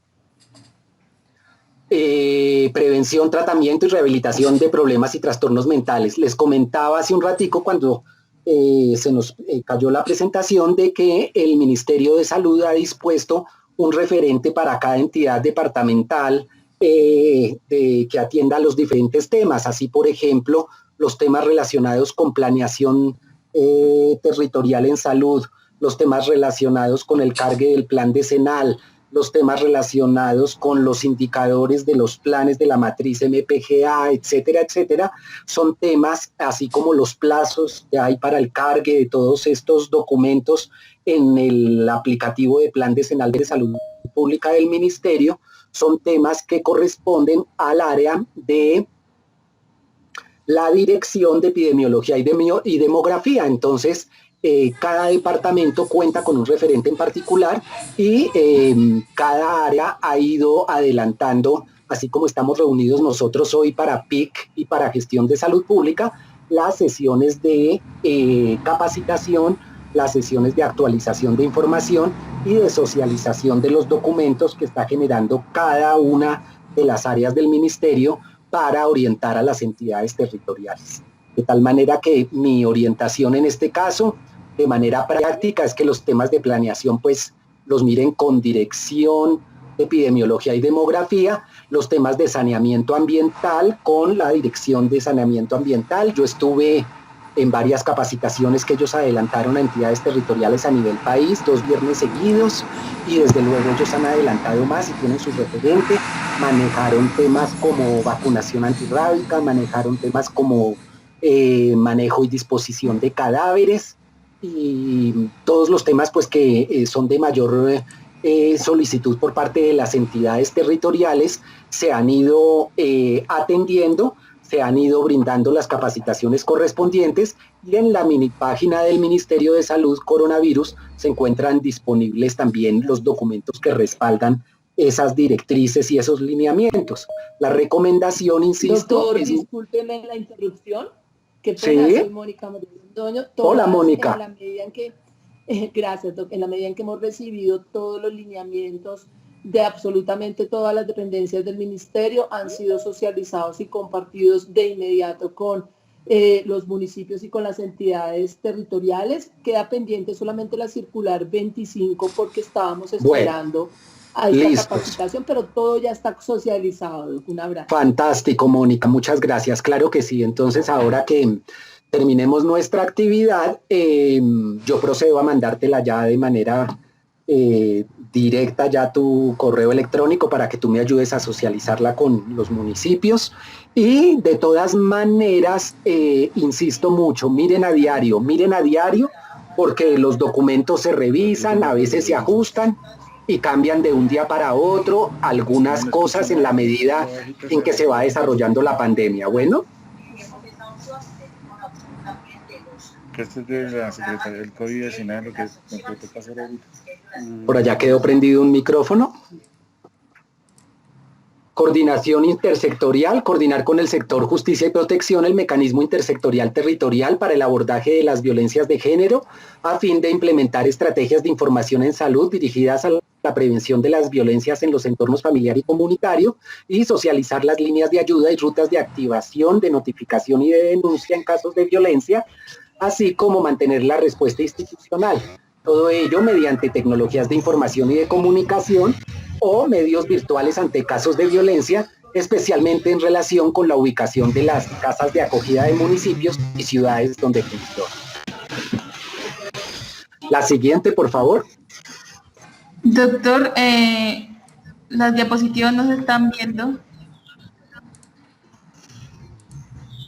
prevención, tratamiento y rehabilitación de problemas y trastornos mentales. Les comentaba hace un ratico cuando se nos cayó la presentación de que el Ministerio de Salud ha dispuesto un referente para cada entidad departamental que atienda los diferentes temas. Así, por ejemplo, los temas relacionados con planeación territorial en salud, los temas relacionados con el cargue del plan decenal, los temas relacionados con los indicadores de los planes de la matriz MPGA, etcétera, etcétera, son temas, así como los plazos que hay para el cargue de todos estos documentos en el aplicativo de Plan Decenal de Salud Pública del Ministerio, son temas que corresponden al área de la Dirección de Epidemiología y Demografía. Entonces, cada departamento cuenta con un referente en particular y cada área ha ido adelantando, así como estamos reunidos nosotros hoy para PIC y para Gestión de Salud Pública, las sesiones de capacitación, las sesiones de actualización de información y de socialización de los documentos que está generando cada una de las áreas del ministerio para orientar a las entidades territoriales. De tal manera que mi orientación en este caso, de manera práctica, es que los temas de planeación pues los miren con Dirección de Epidemiología y Demografía, los temas de saneamiento ambiental con la Dirección de Saneamiento Ambiental. Yo estuve en varias capacitaciones que ellos adelantaron a entidades territoriales a nivel país, 2 viernes seguidos, y desde luego ellos han adelantado más y tienen su referente. Manejaron temas como vacunación antirrábica, manejaron temas como manejo y disposición de cadáveres, y todos los temas pues que son de mayor solicitud por parte de las entidades territoriales se han ido atendiendo, se han ido brindando las capacitaciones correspondientes, y en la mini página del Ministerio de Salud Coronavirus se encuentran disponibles también los documentos que respaldan esas directrices y esos lineamientos. La recomendación, insisto... Doctor, discúlpeme la interrupción. Qué pena, ¿Sí? soy Mónica Londoño. Hola, Mónica. En la medida en que, gracias, en la medida en que hemos recibido todos los lineamientos de absolutamente todas las dependencias del ministerio, han sido socializados y compartidos de inmediato con los municipios y con las entidades territoriales. Queda pendiente solamente la circular 25 porque estábamos esperando a esta capacitación, pero todo ya está socializado. Un abrazo. Fantástico, Mónica, muchas gracias. Claro que sí. Entonces, ahora que terminemos nuestra actividad, yo procedo a mandártela ya de manera directa, ya tu correo electrónico, para que tú me ayudes a socializarla con los municipios. Y de todas maneras, insisto mucho, miren a diario, porque los documentos se revisan, a veces se ajustan y cambian de un día para otro algunas cosas en la medida en que se va desarrollando la pandemia. Bueno. Esto es de la Secretaría del COVID-19, lo que me toca hacer ahorita. Por allá quedó prendido un micrófono. Coordinación intersectorial, coordinar con el sector justicia y protección el mecanismo intersectorial territorial para el abordaje de las violencias de género, a fin de implementar estrategias de información en salud dirigidas a la prevención de las violencias en los entornos familiar y comunitario, y socializar las líneas de ayuda y rutas de activación, de notificación y de denuncia en casos de violencia, así como mantener la respuesta institucional. Todo ello mediante tecnologías de información y de comunicación o medios virtuales ante casos de violencia, especialmente en relación con la ubicación de las casas de acogida de municipios y ciudades donde funcionan. La siguiente, por favor. Doctor, las diapositivas no se están viendo.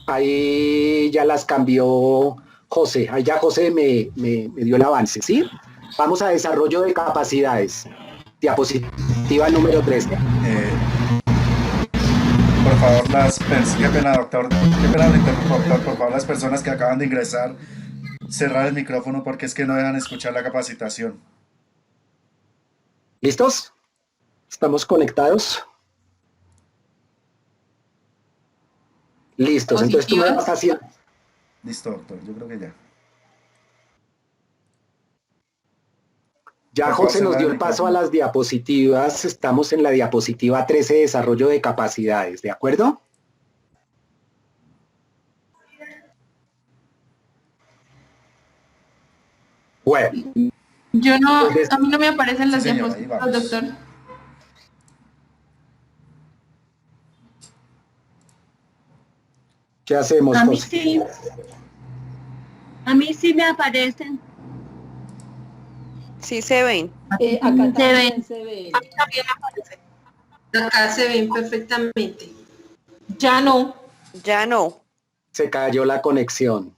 Ahí ya las cambió José. Ahí ya José me dio el avance, ¿sí? Vamos a desarrollo de capacidades. Diapositiva número 3. Por favor, qué pena, doctor, qué pena lo interrumpo, doctor, por favor, las personas que acaban de ingresar, cerrar el micrófono porque es que no dejan escuchar la capacitación. ¿Listos? ¿Estamos conectados? Listos, entonces tú me vas haciendo. Listo, doctor, yo creo que ya. Ya José nos dio el paso a las diapositivas, estamos en la diapositiva 13, desarrollo de capacidades, ¿de acuerdo? Bueno. Yo no, a mí no me aparecen las diapositivas, doctor. ¿Qué hacemos, José? A mí sí me aparecen. Sí se ven. Acá también se ven. También aparece. Acá se ven perfectamente. Ya no. Ya no. Se cayó la conexión.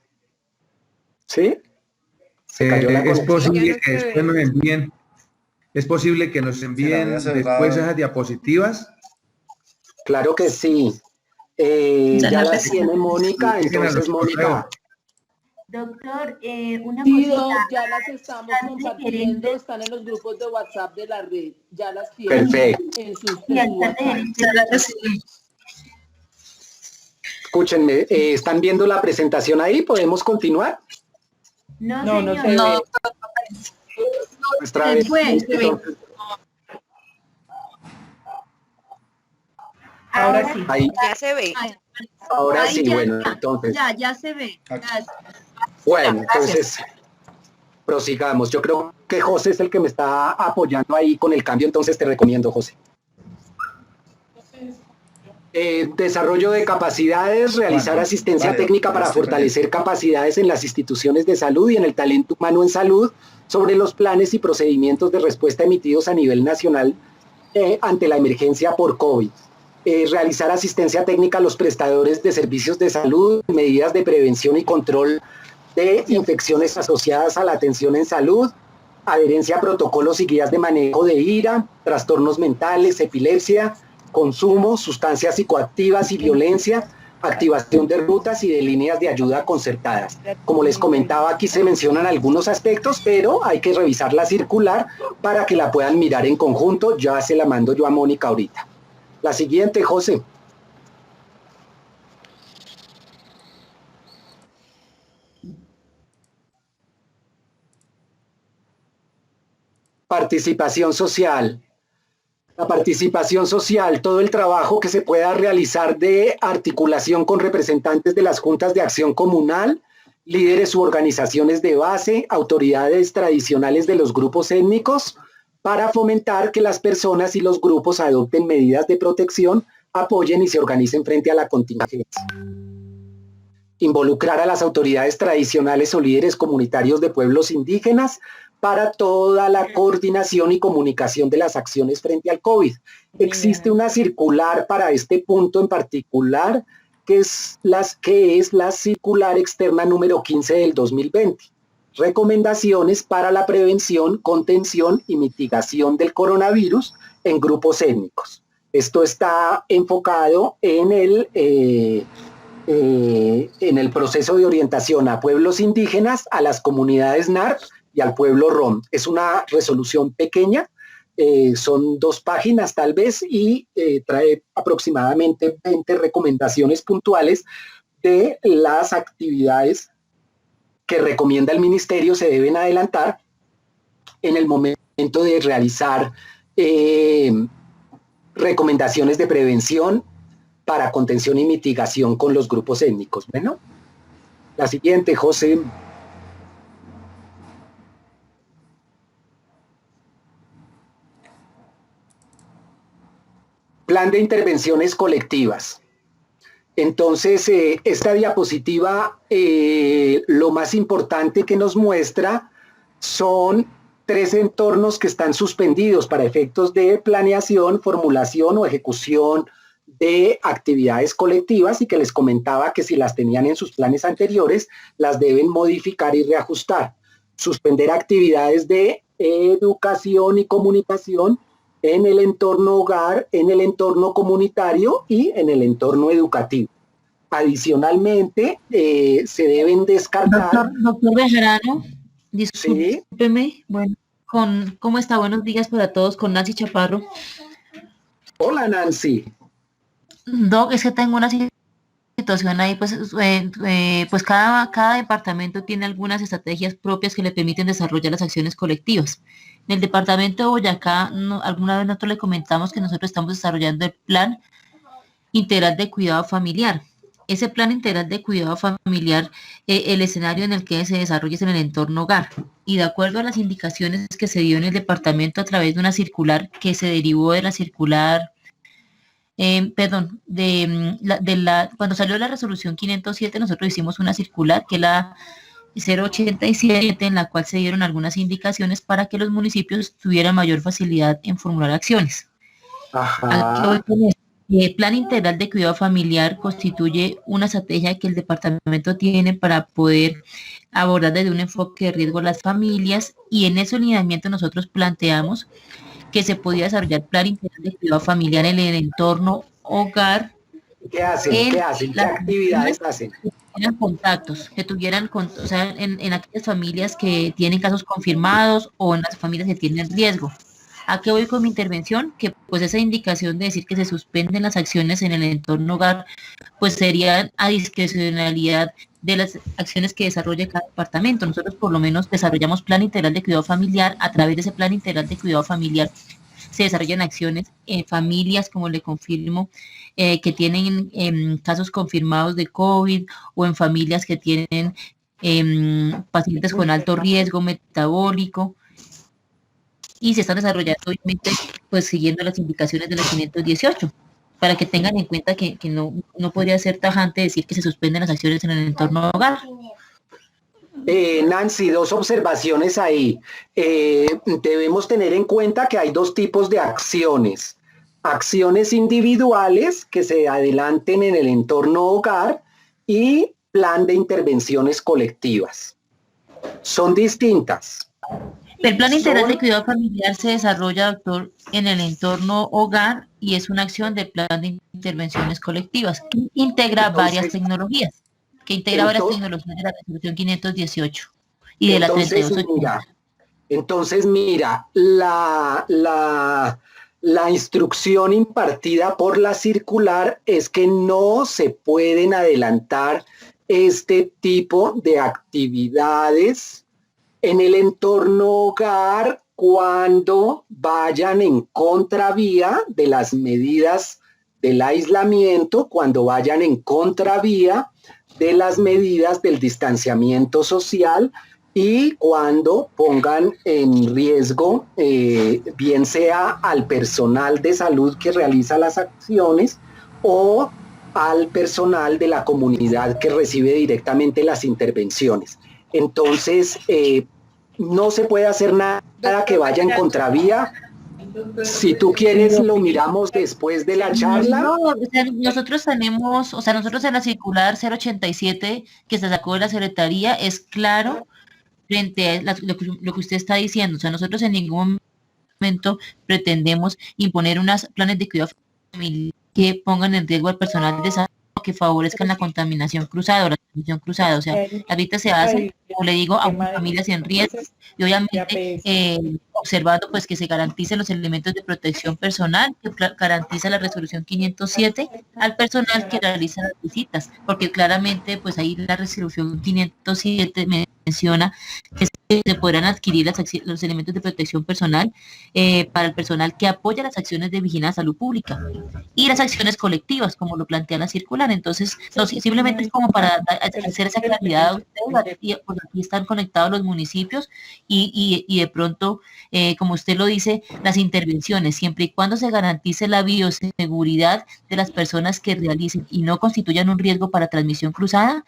¿Sí? Se cayó la es conexión. posible que después nos envíen. Es posible que nos envíen después esas diapositivas. Claro que sí. Ya las tiene Mónica, entonces Mónica. Doctor, una Sí, cosita. ya las estamos compartiendo, están en los grupos de WhatsApp de la red, ya las tienen. Perfecto. En sus WhatsApp. Escúchenme, ¿están viendo la presentación ahí? ¿Podemos continuar? No, No señor. se No. Nuestra vez. Ahora sí. Ahí. Ya se ve. Ahora Ahí sí, ya, bueno, entonces. Ya se ve. Gracias. Bueno, entonces prosigamos. Yo creo que José es el que me está apoyando ahí con el cambio, entonces te recomiendo, José. Desarrollo de capacidades, realizar asistencia técnica para fortalecer capacidades en las instituciones de salud y en el talento humano en salud sobre los planes y procedimientos de respuesta emitidos a nivel nacional ante la emergencia por COVID. Realizar asistencia técnica a los prestadores de servicios de salud, medidas de prevención y control de infecciones asociadas a la atención en salud, adherencia a protocolos y guías de manejo de ira, trastornos mentales, epilepsia, consumo, sustancias psicoactivas y violencia, activación de rutas y de líneas de ayuda concertadas. Como les comentaba, aquí se mencionan algunos aspectos, pero hay que revisar la circular para que la puedan mirar en conjunto. Ya se la mando yo a Mónica ahorita. La siguiente, José. Participación social. La participación social, todo el trabajo que se pueda realizar de articulación con representantes de las juntas de acción comunal, líderes u organizaciones de base, autoridades tradicionales de los grupos étnicos, para fomentar que las personas y los grupos adopten medidas de protección, apoyen y se organicen frente a la contingencia. Involucrar a las autoridades tradicionales o líderes comunitarios de pueblos indígenas para toda la coordinación y comunicación de las acciones frente al COVID. Existe una circular para este punto en particular, que es la circular externa número 15 del 2020. Recomendaciones para la prevención, contención y mitigación del coronavirus en grupos étnicos. Esto está enfocado en el proceso de orientación a pueblos indígenas, a las comunidades NARP y al pueblo ROM. Es una resolución pequeña, son 2 páginas tal vez, y trae aproximadamente 20 recomendaciones puntuales de las actividades que recomienda el ministerio se deben adelantar en el momento de realizar recomendaciones de prevención para contención y mitigación con los grupos étnicos. Bueno, la siguiente, José. Plan de intervenciones colectivas. Entonces, esta diapositiva, lo más importante que nos muestra son 3 entornos que están suspendidos para efectos de planeación, formulación o ejecución de actividades colectivas y que les comentaba que si las tenían en sus planes anteriores, las deben modificar y reajustar. Suspender actividades de educación y comunicación en el entorno hogar, en el entorno comunitario y en el entorno educativo. Adicionalmente, se deben descartar... Doctor Bejarano, discúlpeme, ¿sí? Bueno, ¿cómo está? Buenos días para todos, con Nancy Chaparro. Hola, Nancy. Doc, es que tengo una situación ahí, pues cada departamento tiene algunas estrategias propias que le permiten desarrollar las acciones colectivas. En el departamento de Boyacá, alguna vez nosotros le comentamos que nosotros estamos desarrollando el Plan Integral de Cuidado Familiar. Ese Plan Integral de Cuidado Familiar, el escenario en el que se desarrolla es en el entorno hogar. Y de acuerdo a las indicaciones que se dio en el departamento a través de una circular que se derivó de la circular, cuando salió la resolución 507, nosotros hicimos una circular que es la 087, en la cual se dieron algunas indicaciones para que los municipios tuvieran mayor facilidad en formular acciones. Ajá. El Plan Integral de Cuidado Familiar constituye una estrategia que el departamento tiene para poder abordar desde un enfoque de riesgo a las familias, y en ese lineamiento nosotros planteamos que se podía desarrollar Plan Integral de Cuidado Familiar en el entorno hogar. ¿Qué hacen? ¿Qué actividades hacen? Que tuvieran contactos, o sea, en aquellas familias que tienen casos confirmados o en las familias que tienen riesgo. ¿A qué voy con mi intervención? Que pues esa indicación de decir que se suspenden las acciones en el entorno hogar, pues sería a discrecionalidad de las acciones que desarrolla cada departamento. Nosotros por lo menos desarrollamos Plan Integral de Cuidado Familiar. A través de ese Plan Integral de Cuidado Familiar se desarrollan acciones en familias, como le confirmo, que tienen casos confirmados de COVID, o en familias que tienen pacientes con alto riesgo metabólico, y se están desarrollando obviamente pues siguiendo las indicaciones de la 518, para que tengan en cuenta que no podría ser tajante decir que se suspenden las acciones en el entorno hogar. Nancy, dos observaciones ahí. Debemos tener en cuenta que hay dos tipos de acciones. Acciones individuales que se adelanten en el entorno hogar y plan de intervenciones colectivas. Son distintas. El Plan Integral de Cuidado Familiar se desarrolla, doctor, en el entorno hogar, y es una acción del Plan de Intervenciones Colectivas que integra varias tecnologías, varias tecnologías de la resolución 518 y de la 3280. Entonces, mira, la instrucción impartida por la circular es que no se pueden adelantar este tipo de actividades en el entorno hogar cuando vayan en contravía de las medidas del aislamiento, cuando vayan en contravía de las medidas del distanciamiento social y cuando pongan en riesgo, bien sea al personal de salud que realiza las acciones o al personal de la comunidad que recibe directamente las intervenciones. Entonces, no se puede hacer nada que vaya en contravía. Si tú quieres, lo miramos después de la charla. No, nosotros tenemos, nosotros en la circular 087 que se sacó de la Secretaría es claro frente a lo que usted está diciendo. O sea, nosotros en ningún momento pretendemos imponer unos planes de cuidado familiar que pongan en riesgo al personal de salud, que favorezcan la contaminación cruzada o la transmisión cruzada. O sea, ahorita se hace, como le digo, a familias en riesgo, y obviamente observando pues que se garanticen los elementos de protección personal que garantiza la resolución 507 al personal que realiza las visitas, porque claramente pues ahí la resolución 507 menciona que se podrán adquirir los elementos de protección personal para el personal que apoya las acciones de vigilancia salud pública y las acciones colectivas, como lo plantea la circular. Entonces, simplemente es como para hacer esa claridad a ustedes, porque aquí están conectados los municipios y de pronto, como usted lo dice, las intervenciones, siempre y cuando se garantice la bioseguridad de las personas que realicen y no constituyan un riesgo para transmisión cruzada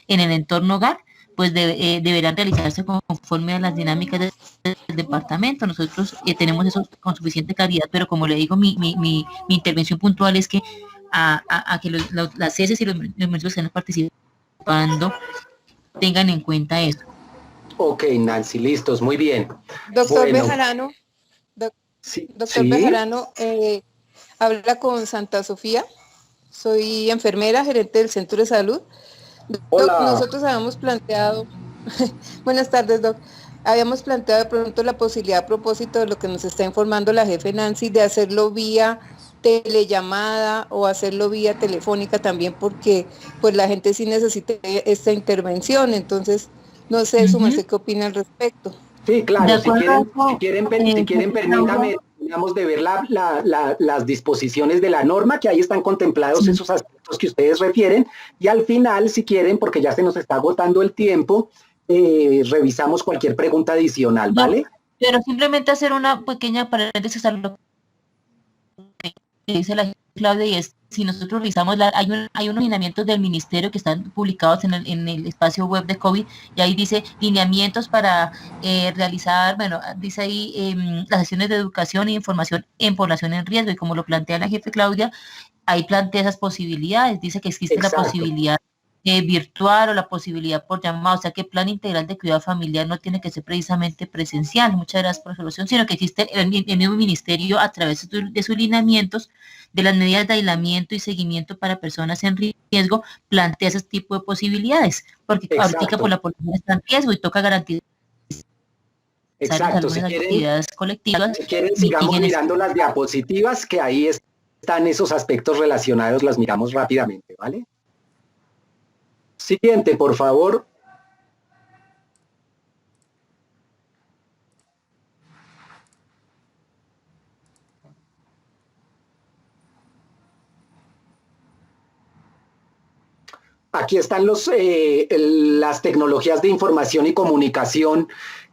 en el entorno hogar, pues deberán realizarse conforme a las dinámicas del departamento. Nosotros tenemos eso con suficiente claridad, pero como le digo, mi intervención puntual es que a que las heces y los municipios que están participando tengan en cuenta eso. Ok, Nancy, listos, muy bien. Doctor Bueno. Bejarano, Sí, doctor sí. Bejarano, habla con Santa Sofía, soy enfermera, gerente del Centro de Salud. Hola. Nosotros habíamos planteado, buenas tardes, Doc, habíamos planteado de pronto la posibilidad a propósito de lo que nos está informando la jefe Nancy, de hacerlo vía telellamada o hacerlo vía telefónica también, porque pues la gente sí necesita esta intervención, entonces no sé, su merced, ¿qué opina al respecto? Sí, claro, si quieren, permítame, digamos, de ver las disposiciones de la norma, que ahí están contemplados esos aspectos que ustedes refieren, y al final, si quieren, porque ya se nos está agotando el tiempo, revisamos cualquier pregunta adicional, ¿vale? Pero simplemente hacer una pequeña paréntesis a lo que dice la Claudia, y es, si nosotros revisamos, hay unos lineamientos del ministerio que están publicados en el espacio web de COVID, y ahí dice lineamientos para realizar, bueno, dice ahí las sesiones de educación e información en población en riesgo, y como lo plantea la jefe Claudia, ahí plantea esas posibilidades, dice que existe la posibilidad virtual o la posibilidad por llamada, o sea que el plan integral de cuidado familiar no tiene que ser precisamente presencial, muchas gracias por la solución, sino que existe el mismo ministerio a través de sus lineamientos, de las medidas de aislamiento y seguimiento para personas en riesgo, plantea ese tipo de posibilidades, porque ahorita por la población está en riesgo y toca garantizar algunas actividades colectivas. Si quieren, sigamos mirando las diapositivas, que ahí están esos aspectos relacionados, las miramos rápidamente, ¿vale? Siguiente, por favor. Aquí están las tecnologías de información y comunicación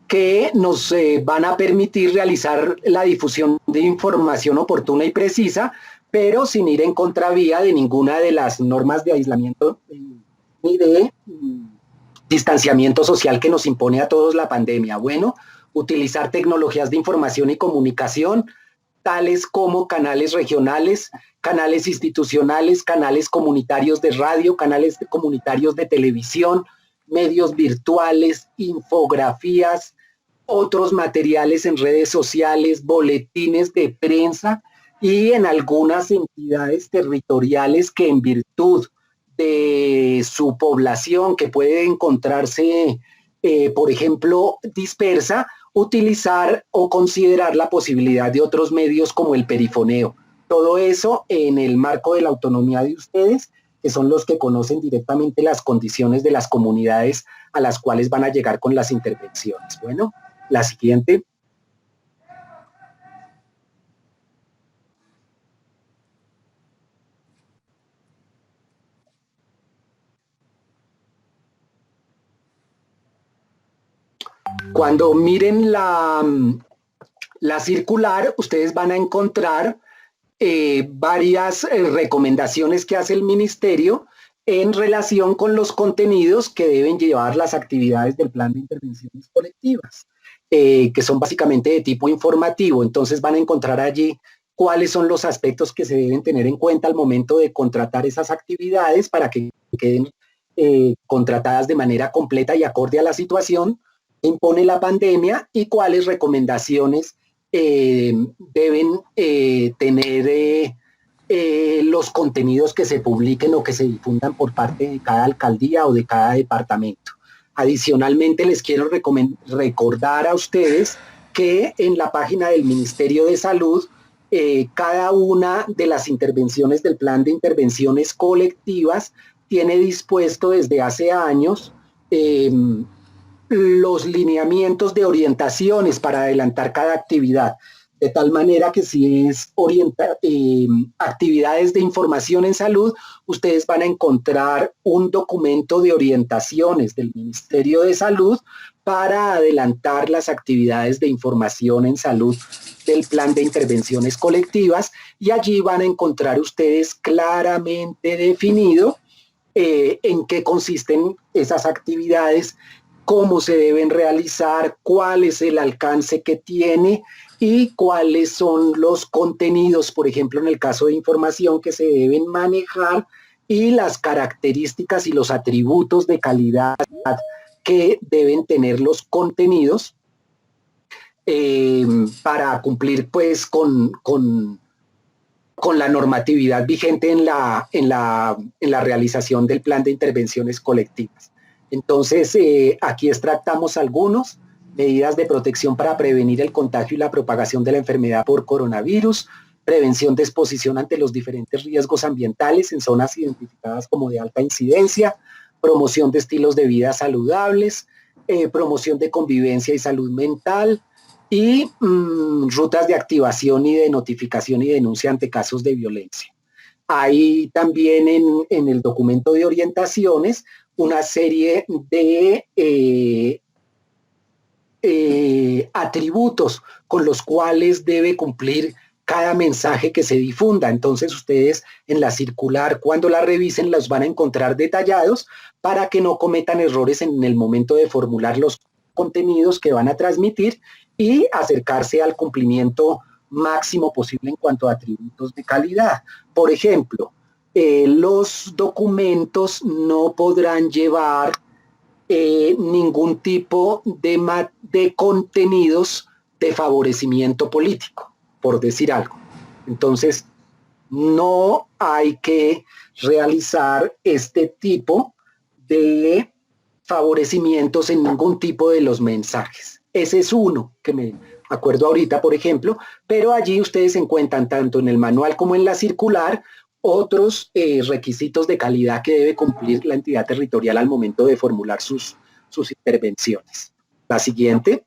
que nos van a permitir realizar la difusión de información oportuna y precisa, pero sin ir en contravía de ninguna de las normas de aislamiento ni de distanciamiento social que nos impone a todos la pandemia. Bueno, utilizar tecnologías de información y comunicación, tales como canales regionales, canales institucionales, canales comunitarios de radio, canales comunitarios de televisión, medios virtuales, infografías, otros materiales en redes sociales, boletines de prensa y en algunas entidades territoriales que en virtud de su población, que puede encontrarse, por ejemplo, dispersa, utilizar o considerar la posibilidad de otros medios como el perifoneo. Todo eso en el marco de la autonomía de ustedes, que son los que conocen directamente las condiciones de las comunidades a las cuales van a llegar con las intervenciones. Bueno, la siguiente. Cuando miren la circular, ustedes van a encontrar varias recomendaciones que hace el ministerio en relación con los contenidos que deben llevar las actividades del plan de intervenciones colectivas, que son básicamente de tipo informativo. Entonces van a encontrar allí cuáles son los aspectos que se deben tener en cuenta al momento de contratar esas actividades para que queden contratadas de manera completa y acorde a la situación que impone la pandemia, y cuáles recomendaciones deben tener los contenidos que se publiquen o que se difundan por parte de cada alcaldía o de cada departamento. Adicionalmente, les quiero recordar a ustedes que en la página del Ministerio de Salud, cada una de las intervenciones del plan de intervenciones colectivas tiene dispuesto desde hace años los lineamientos de orientaciones para adelantar cada actividad, de tal manera que si es actividades de información en salud, ustedes van a encontrar un documento de orientaciones del Ministerio de Salud para adelantar las actividades de información en salud del plan de intervenciones colectivas, y allí van a encontrar ustedes claramente definido en qué consisten esas actividades, cómo se deben realizar, cuál es el alcance que tiene y cuáles son los contenidos, por ejemplo, en el caso de información que se deben manejar y las características y los atributos de calidad que deben tener los contenidos para cumplir pues con la normatividad vigente en la realización del plan de intervenciones colectivas. Entonces, aquí extractamos algunos: medidas de protección para prevenir el contagio y la propagación de la enfermedad por coronavirus, prevención de exposición ante los diferentes riesgos ambientales en zonas identificadas como de alta incidencia, promoción de estilos de vida saludables, promoción de convivencia y salud mental, y rutas de activación y de notificación y denuncia ante casos de violencia. Hay también en el documento de orientaciones una serie de atributos con los cuales debe cumplir cada mensaje que se difunda. Entonces ustedes en la circular, cuando la revisen, los van a encontrar detallados para que no cometan errores en el momento de formular los contenidos que van a transmitir y acercarse al cumplimiento máximo posible en cuanto a atributos de calidad. Por ejemplo, los documentos no podrán llevar ningún tipo de contenidos de favorecimiento político, por decir algo. Entonces, no hay que realizar este tipo de favorecimientos en ningún tipo de los mensajes. Ese es uno que me acuerdo ahorita, por ejemplo, pero allí ustedes encuentran tanto en el manual como en la circular otros requisitos de calidad que debe cumplir la entidad territorial al momento de formular sus intervenciones. La siguiente.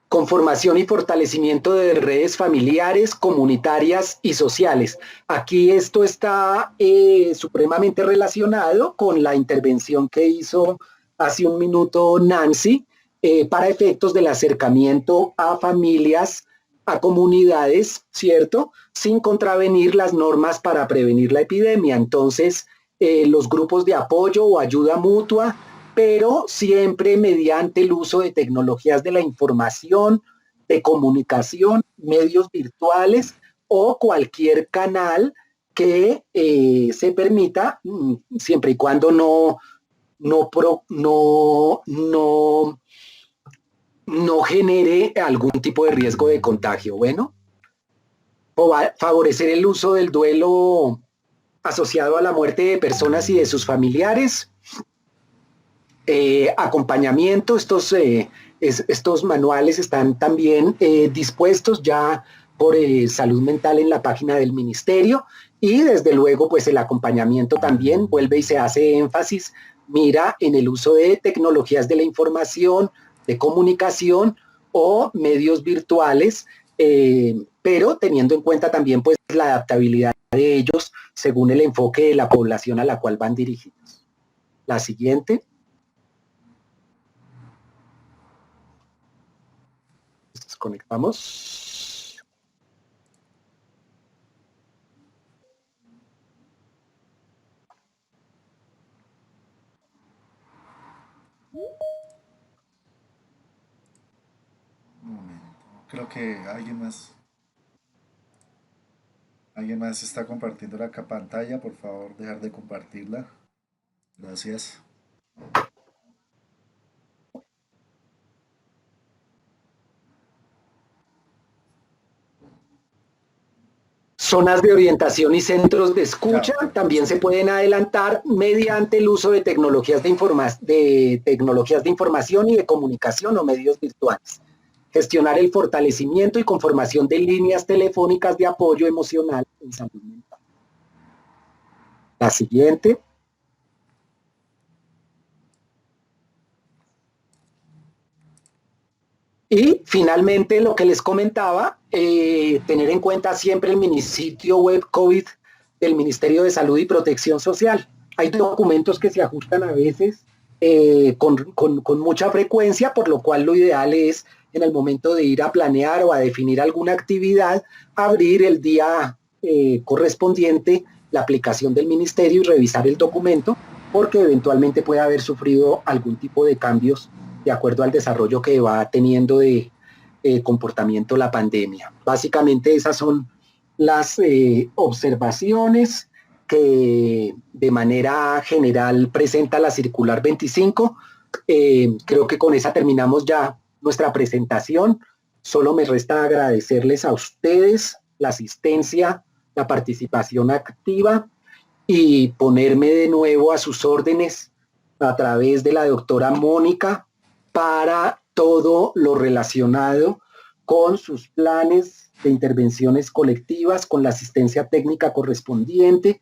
Conformación y fortalecimiento de redes familiares, comunitarias y sociales. Aquí esto está supremamente relacionado con la intervención que hizo hace un minuto Nancy, para efectos del acercamiento a familias, a comunidades, ¿cierto?, sin contravenir las normas para prevenir la epidemia. Entonces, los grupos de apoyo o ayuda mutua, pero siempre mediante el uso de tecnologías de la información, de comunicación, medios virtuales o cualquier canal que se permita, siempre y cuando no genere algún tipo de riesgo de contagio. Bueno, favorecer el uso del duelo asociado a la muerte de personas y de sus familiares. Acompañamiento, estos manuales están también dispuestos ya por Salud Mental en la página del Ministerio, y desde luego pues el acompañamiento también vuelve y se hace énfasis, mira, en el uso de tecnologías de la información, de comunicación o medios virtuales, pero teniendo en cuenta también pues la adaptabilidad de ellos según el enfoque de la población a la cual van dirigidos. La siguiente. Desconectamos. Un momento. Creo que alguien más está compartiendo la pantalla. Por favor, dejar de compartirla. Gracias. Zonas de orientación y centros de escucha también se pueden adelantar mediante el uso de tecnologías de información y de comunicación o medios virtuales. Gestionar el fortalecimiento y conformación de líneas telefónicas de apoyo emocional en salud mental. La siguiente. Y finalmente lo que les comentaba, tener en cuenta siempre el sitio web COVID del Ministerio de Salud y Protección Social. Hay documentos que se ajustan a veces con mucha frecuencia, por lo cual lo ideal es en el momento de ir a planear o a definir alguna actividad, abrir el día correspondiente la aplicación del ministerio y revisar el documento porque eventualmente puede haber sufrido algún tipo de cambios de acuerdo al desarrollo que va teniendo de comportamiento la pandemia. Básicamente esas son las observaciones que de manera general presenta la circular 25. Creo que con esa terminamos ya nuestra presentación. Solo me resta agradecerles a ustedes la asistencia, la participación activa y ponerme de nuevo a sus órdenes a través de la doctora Mónica para todo lo relacionado con sus planes de intervenciones colectivas, con la asistencia técnica correspondiente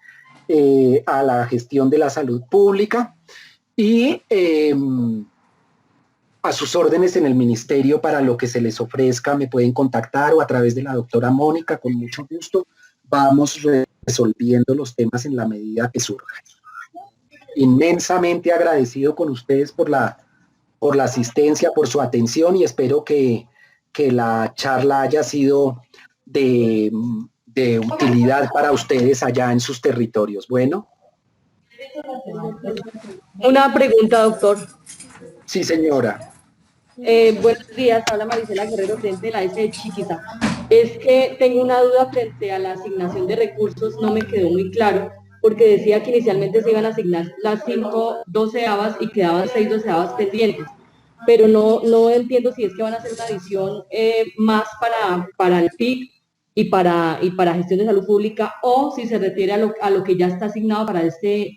a la gestión de la salud pública y a sus órdenes en el ministerio para lo que se les ofrezca. Me pueden contactar o a través de la doctora Mónica, con mucho gusto vamos resolviendo los temas en la medida que surjan. Inmensamente agradecido con ustedes por la asistencia, por su atención y espero que la charla haya sido de utilidad para ustedes allá en sus territorios. Bueno. Una pregunta, doctor. Sí, señora. Buenos días, habla Marisela Guerrero, frente de la S chiquita. Es que tengo una duda frente a la asignación de recursos, no me quedó muy claro, porque decía que inicialmente se iban a asignar las 5 doceavas y quedaban 6 doceavas pendientes, pero no entiendo si es que van a hacer una adición más para el PIC y para gestión de salud pública, o si se refiere a lo que ya está asignado para este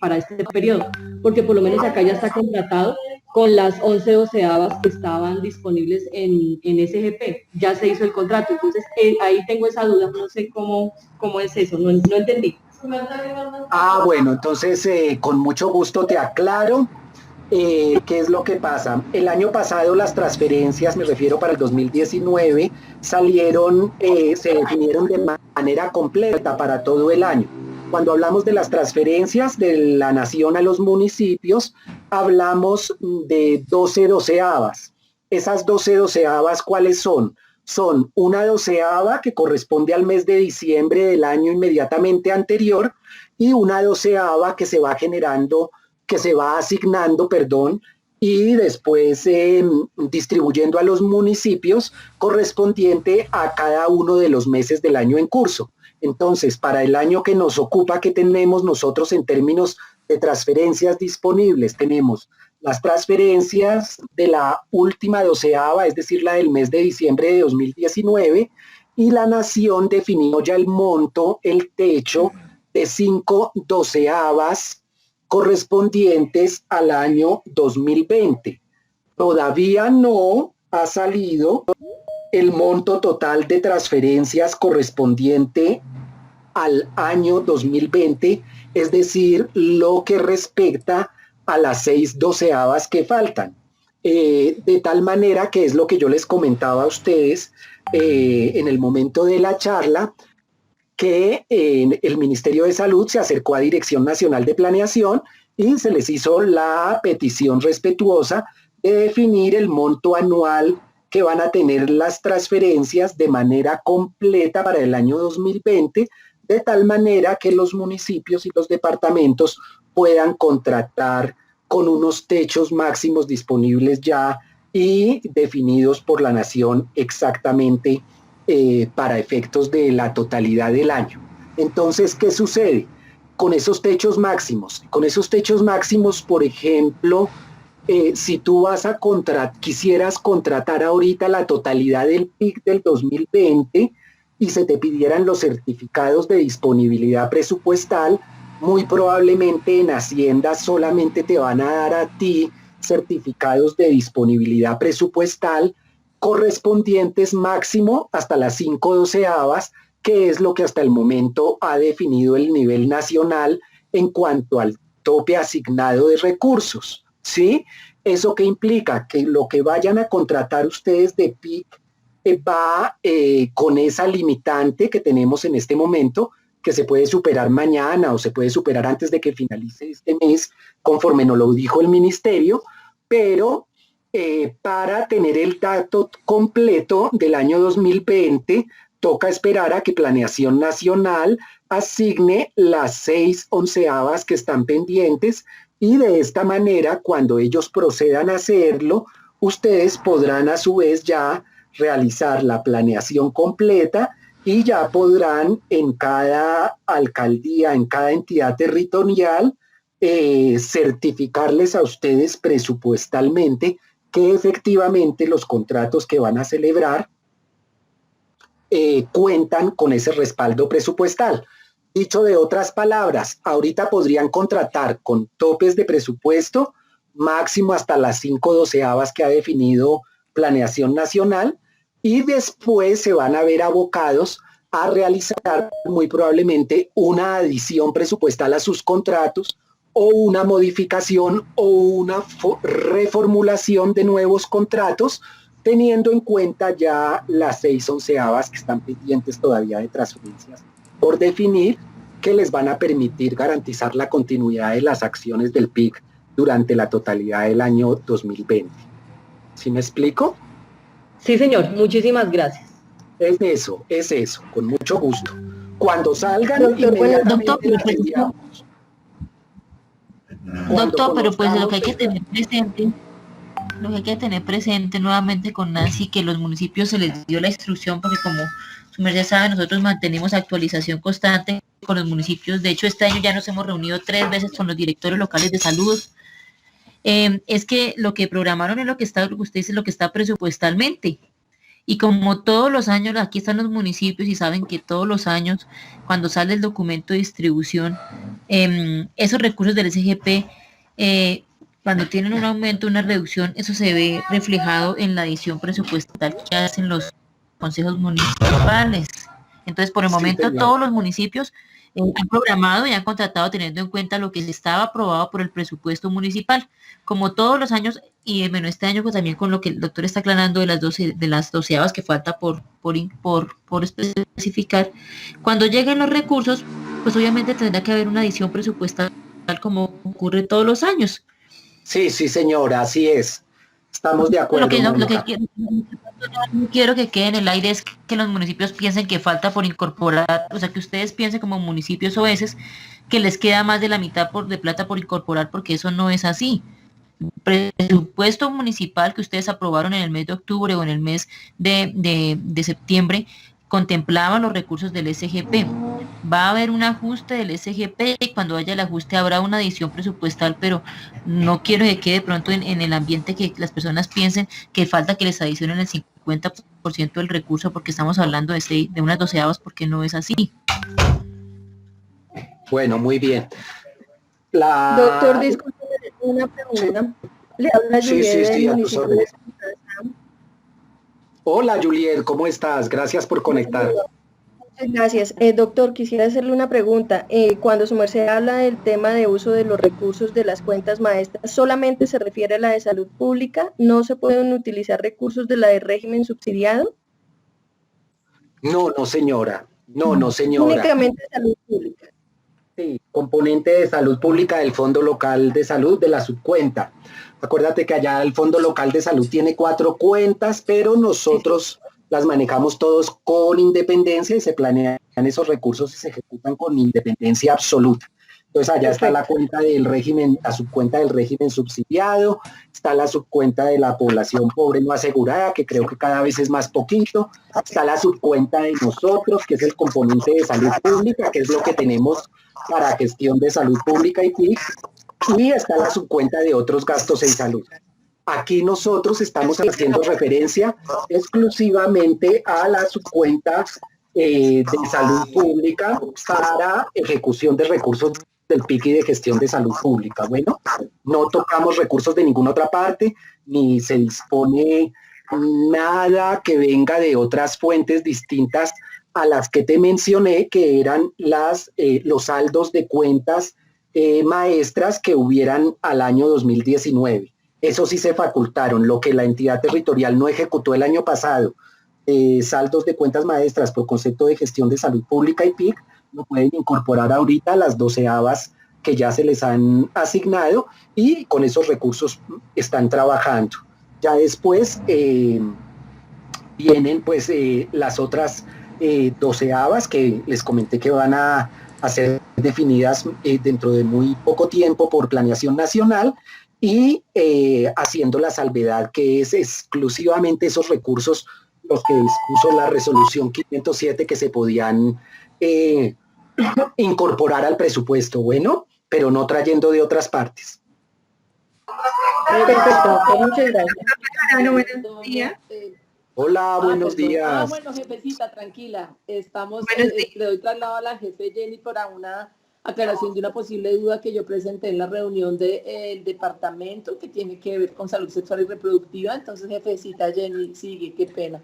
periodo, porque por lo menos acá ya está contratado con las 11 doceavas que estaban disponibles en SGP, ya se hizo el contrato, entonces ahí tengo esa duda, no sé cómo es eso, no entendí. Bueno, entonces con mucho gusto te aclaro qué es lo que pasa. El año pasado las transferencias, me refiero para el 2019, se definieron de manera completa para todo el año. Cuando hablamos de las transferencias de la nación a los municipios, hablamos de 12 doceavas. Esas 12 doceavas, ¿cuáles son? Son una doceava que corresponde al mes de diciembre del año inmediatamente anterior y una doceava que se va asignando, y después distribuyendo a los municipios correspondiente a cada uno de los meses del año en curso. Entonces, para el año que nos ocupa, que tenemos nosotros en términos de transferencias disponibles, tenemos las transferencias de la última doceava, es decir, la del mes de diciembre de 2019, y la nación definió ya el monto, el techo de 5 doceavas correspondientes al año 2020. Todavía no ha salido el monto total de transferencias correspondiente al año 2020, es decir, lo que respecta a las 6 doceavas que faltan. De tal manera que es lo que yo les comentaba a ustedes en el momento de la charla, que el Ministerio de Salud se acercó a Dirección Nacional de Planeación y se les hizo la petición respetuosa de definir el monto anual que van a tener las transferencias de manera completa para el año 2020, de tal manera que los municipios y los departamentos puedan contratar con unos techos máximos disponibles ya y definidos por la nación exactamente para efectos de la totalidad del año. Entonces, ¿qué sucede con esos techos máximos? Con esos techos máximos, por ejemplo, si tú quisieras contratar ahorita la totalidad del PIC del 2020 y se te pidieran los certificados de disponibilidad presupuestal, muy probablemente en Hacienda solamente te van a dar a ti certificados de disponibilidad presupuestal correspondientes máximo hasta las 5 doceavas, que es lo que hasta el momento ha definido el nivel nacional en cuanto al tope asignado de recursos, ¿sí? ¿Eso qué implica? Que lo que vayan a contratar ustedes de PIC va con esa limitante que tenemos en este momento, que se puede superar mañana o se puede superar antes de que finalice este mes, conforme nos lo dijo el ministerio, pero para tener el dato completo del año 2020, toca esperar a que Planeación Nacional asigne las 6 onceavas que están pendientes y de esta manera, cuando ellos procedan a hacerlo, ustedes podrán a su vez ya realizar la planeación completa y ya podrán en cada alcaldía, en cada entidad territorial, certificarles a ustedes presupuestalmente que efectivamente los contratos que van a celebrar cuentan con ese respaldo presupuestal. Dicho de otras palabras, ahorita podrían contratar con topes de presupuesto máximo hasta las 5/12 que ha definido Planeación Nacional, y después se van a ver abocados a realizar muy probablemente una adición presupuestal a sus contratos o una modificación o una reformulación de nuevos contratos, teniendo en cuenta ya las 6/11 que están pendientes todavía de transferencias por definir, que les van a permitir garantizar la continuidad de las acciones del PIC durante la totalidad del año 2020. ¿Sí me explico? Sí, señor. Muchísimas gracias. Es eso, con mucho gusto. Cuando salgan, doctor, pero pues lo que hay que tener presente, nuevamente con Nancy, que los municipios se les dio la instrucción, porque como su merced sabe, nosotros mantenemos actualización constante con los municipios. De hecho, este año ya nos hemos reunido 3 veces con los directores locales de salud. Es que lo que programaron es lo que está, usted dice, lo que está presupuestalmente. Y como todos los años, aquí están los municipios y saben que todos los años, cuando sale el documento de distribución, esos recursos del SGP, cuando tienen un aumento, una reducción, eso se ve reflejado en la adición presupuestal que hacen los consejos municipales. Entonces, por el momento, todos los municipios han programado y han contratado teniendo en cuenta lo que estaba aprobado por el presupuesto municipal. Como todos los años, y bueno, este año pues también con lo que el doctor está aclarando de las 12 que falta por especificar, cuando lleguen los recursos, pues obviamente tendrá que haber una adición presupuestal como ocurre todos los años. Sí, señora, así es. Estamos de acuerdo. Lo que quiero que quede en el aire es que los municipios piensen que falta por incorporar, o sea, que ustedes piensen como municipios o veces que les queda más de la mitad de plata por incorporar, porque eso no es así. El presupuesto municipal que ustedes aprobaron en el mes de octubre o en el mes de septiembre contemplaba los recursos del SGP. Va a haber un ajuste del SGP y cuando haya el ajuste habrá una adición presupuestal, pero no quiero que quede pronto en el ambiente que las personas piensen que falta que les adicionen el 50% del recurso porque estamos hablando de unas 12avas, porque no es así. Bueno, muy bien. Doctor, disculpe, una pregunta. Le habla Juliet del municipio de San. Hola, Juliet, ¿cómo estás? Gracias por conectar. Gracias. Doctor, quisiera hacerle una pregunta. Cuando su merced habla del tema de uso de los recursos de las cuentas maestras, ¿solamente se refiere a la de salud pública? ¿No se pueden utilizar recursos de la de régimen subsidiado? No, señora. No, señora. Únicamente salud pública. Sí, componente de salud pública del Fondo Local de Salud de la subcuenta. Acuérdate que allá el Fondo Local de Salud tiene 4 cuentas, pero nosotros las manejamos todos con independencia y se planean esos recursos y se ejecutan con independencia absoluta. Entonces allá está la cuenta del régimen, la subcuenta del régimen subsidiado, está la subcuenta de la población pobre no asegurada, que creo que cada vez es más poquito, está la subcuenta de nosotros, que es el componente de salud pública, que es lo que tenemos para gestión de salud pública y PIC, y está la subcuenta de otros gastos en salud. Aquí nosotros estamos haciendo referencia exclusivamente a la subcuenta de salud pública para ejecución de recursos del PIC y de gestión de salud pública. Bueno, no tocamos recursos de ninguna otra parte, ni se dispone nada que venga de otras fuentes distintas a las que te mencioné, que eran los saldos de cuentas maestras que hubieran al año 2019. Eso sí se facultaron. Lo que la entidad territorial no ejecutó el año pasado, saldos de cuentas maestras por concepto de gestión de salud pública y PIC, lo pueden incorporar ahorita a las 12avas que ya se les han asignado y con esos recursos están trabajando. Ya después vienen pues las otras 12avas que les comenté que van a a ser definidas dentro de muy poco tiempo por planeación nacional y haciendo la salvedad que es exclusivamente esos recursos los que dispuso la resolución 507 que se podían incorporar al presupuesto, bueno, pero no trayendo de otras partes. Perfecto, muchas gracias. Buenos días. Hola, buenos días. Bueno, jefecita, tranquila. Estamos, le doy traslado a la jefe Jenny para una aclaración de una posible duda que yo presenté en la reunión del departamento que tiene que ver con salud sexual y reproductiva. Entonces, jefecita Jenny, sigue, qué pena.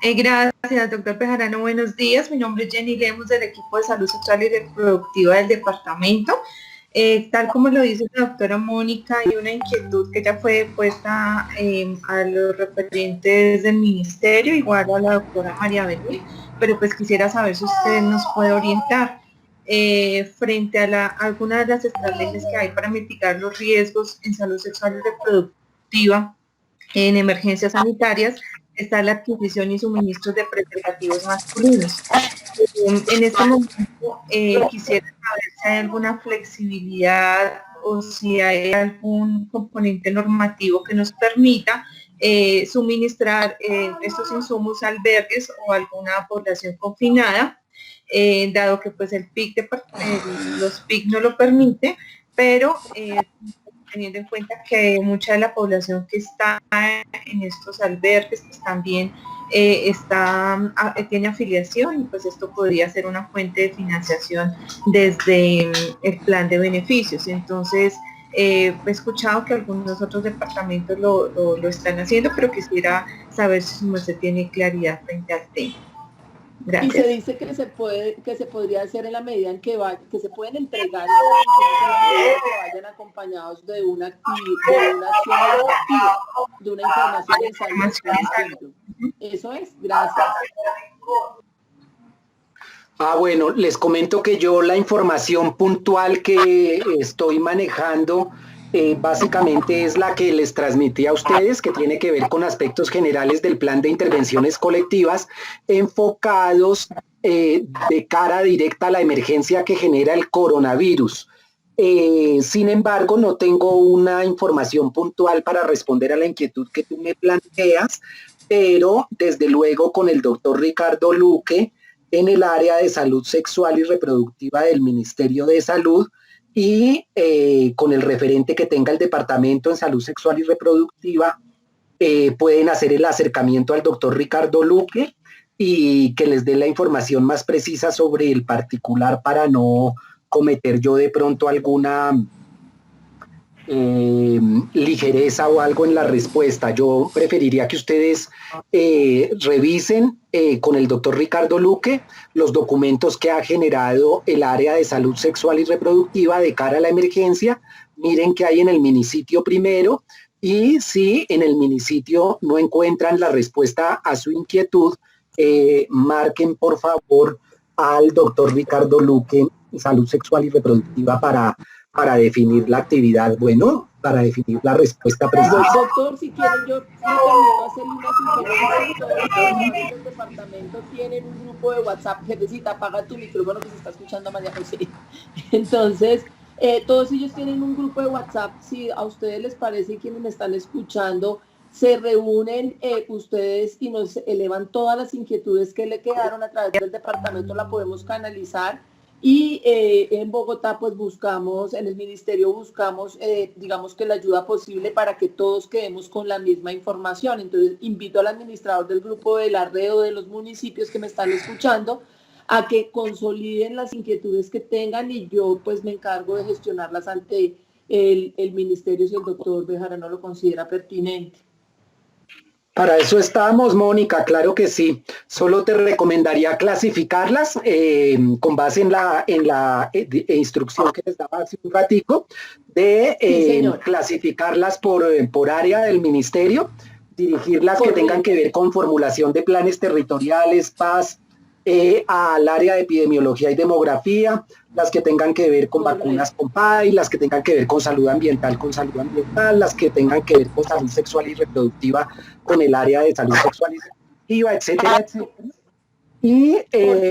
Gracias, doctor Bejarano. Buenos días. Mi nombre es Jenny Lemos del equipo de salud sexual y reproductiva del departamento. Tal como lo dice la doctora Mónica, hay una inquietud que ya fue puesta a los referentes del ministerio, igual a la doctora María Belén, pero pues quisiera saber si usted nos puede orientar frente a alguna de las estrategias que hay para mitigar los riesgos en salud sexual y reproductiva en emergencias sanitarias. Está la adquisición y suministro de preservativos masculinos. En este momento quisiera saber si hay alguna flexibilidad o si hay algún componente normativo que nos permita suministrar estos insumos a albergues o a alguna población confinada, dado que pues los PIC no lo permite, pero teniendo en cuenta que mucha de la población que está en estos albergues pues también tiene afiliación y pues esto podría ser una fuente de financiación desde el plan de beneficios. Entonces he escuchado que algunos otros departamentos lo están haciendo, pero quisiera saber si usted tiene claridad frente al tema. Gracias. Y se dice que se podría hacer en la medida en que se pueden entregar que vayan acompañados de una acción activa, de una información de salud. Eso es, gracias. Bueno, les comento que yo la información puntual que estoy manejando básicamente es la que les transmití a ustedes, que tiene que ver con aspectos generales del plan de intervenciones colectivas enfocados de cara directa a la emergencia que genera el coronavirus. Sin embargo, no tengo una información puntual para responder a la inquietud que tú me planteas, pero desde luego con el doctor Ricardo Luque en el área de salud sexual y reproductiva del Ministerio de Salud, y con el referente que tenga el departamento en salud sexual y reproductiva, pueden hacer el acercamiento al doctor Ricardo Luque y que les dé la información más precisa sobre el particular para no cometer yo de pronto alguna ligereza o algo en la respuesta. Yo preferiría que ustedes revisen con el doctor Ricardo Luque los documentos que ha generado el área de salud sexual y reproductiva de cara a la emergencia, miren qué hay en el minisitio primero, y si en el minisitio no encuentran la respuesta a su inquietud, marquen por favor al doctor Ricardo Luque, salud sexual y reproductiva, para definir la actividad, bueno, para definir la respuesta precisa. Doctor, si quieren, yo me permito hacerle una sugerencia. Todos los departamentos tienen un grupo de WhatsApp. Jefecita, apaga tu micrófono que se está escuchando a María José. Entonces, todos ellos tienen un grupo de WhatsApp. Si a ustedes les parece, quienes me están escuchando, se reúnen ustedes y nos elevan todas las inquietudes que le quedaron a través del departamento, la podemos canalizar. Y en Bogotá pues buscamos, en el ministerio buscamos digamos que la ayuda posible para que todos quedemos con la misma información. Entonces invito al administrador del grupo de la red o de los municipios que me están escuchando a que consoliden las inquietudes que tengan y yo pues me encargo de gestionarlas ante el ministerio si el doctor Bejarano lo considera pertinente. Para eso estamos, Mónica, claro que sí. Solo te recomendaría clasificarlas con base en la instrucción que les daba hace un ratico, de clasificarlas por área del ministerio, dirigir las que tengan que ver con formulación de planes territoriales, PAS, al área de epidemiología y demografía, las que tengan que ver con vacunas con PAI, las que tengan que ver con salud ambiental, las que tengan que ver con salud sexual y reproductiva, con el área de salud sexual y reproductiva, etcétera, etcétera. Y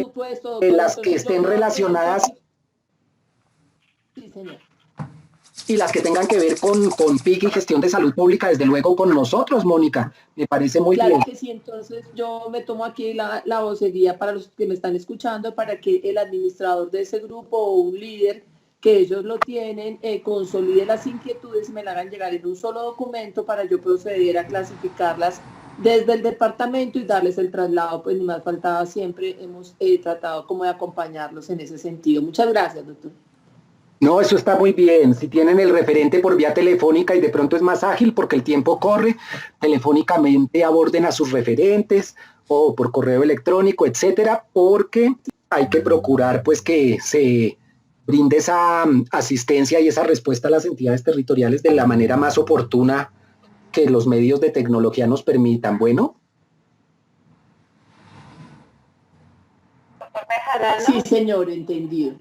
supuesto, doctor, las que estén relacionadas Sí, señor. Y las que tengan que ver con PIC y gestión de salud pública, desde luego con nosotros, Mónica. Me parece muy bien. Claro que sí, entonces yo me tomo aquí la vocería para los que me están escuchando, para que el administrador de ese grupo o un líder que ellos lo tienen, consolide las inquietudes y me la hagan llegar en un solo documento para yo proceder a clasificarlas desde el departamento y darles el traslado. Pues ni más faltaba, siempre hemos tratado como de acompañarlos en ese sentido. Muchas gracias, doctor. No, eso está muy bien. Si tienen el referente por vía telefónica y de pronto es más ágil porque el tiempo corre, telefónicamente aborden a sus referentes o por correo electrónico, etcétera, porque hay que procurar pues que se brinde esa asistencia y esa respuesta a las entidades territoriales de la manera más oportuna que los medios de tecnología nos permitan. Bueno. Sí, señor, entendido.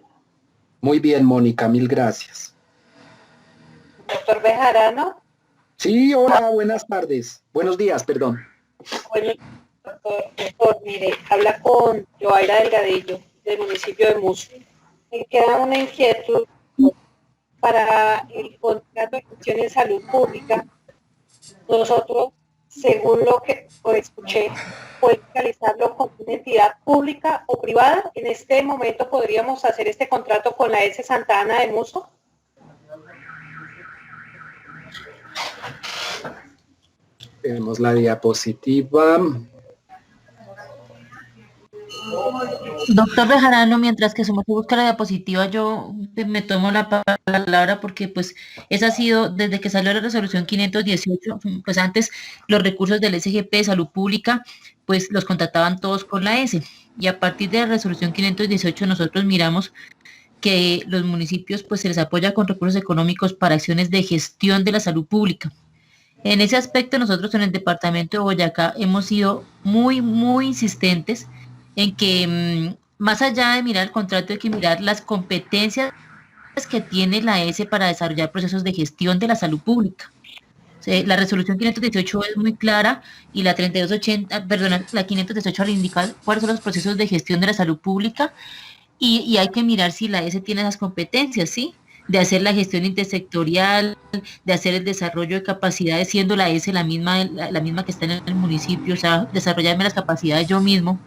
Muy bien, Mónica, mil gracias. Doctor Bejarano. Sí, hola, buenas tardes. Buenos días, perdón. Bueno, doctor, mire, habla con Joaira Delgadillo, del municipio de Muso. Me queda una inquietud para el contrato de gestión en salud pública. Nosotros, según lo que escuché, puede realizarlo con una entidad pública o privada. En este momento podríamos hacer este contrato con la S. Santa Ana de Muso. Tenemos la diapositiva. Doctor Bejarano, mientras que se busca la diapositiva, yo me tomo la palabra porque pues esa ha sido, desde que salió la resolución 518, pues antes los recursos del SGP de Salud Pública, pues los contrataban todos con la S, y a partir de la resolución 518 nosotros miramos que los municipios pues se les apoya con recursos económicos para acciones de gestión de la salud pública. En ese aspecto nosotros en el departamento de Boyacá hemos sido muy insistentes en que más allá de mirar el contrato hay que mirar las competencias que tiene la S para desarrollar procesos de gestión de la salud pública. La resolución 518 es muy clara y la 518 al indicar cuáles son los procesos de gestión de la salud pública y hay que mirar si la S tiene esas competencias, ¿sí? De hacer la gestión intersectorial, de hacer el desarrollo de capacidades, siendo la S la misma que está en el municipio, o sea, desarrollarme las capacidades yo mismo.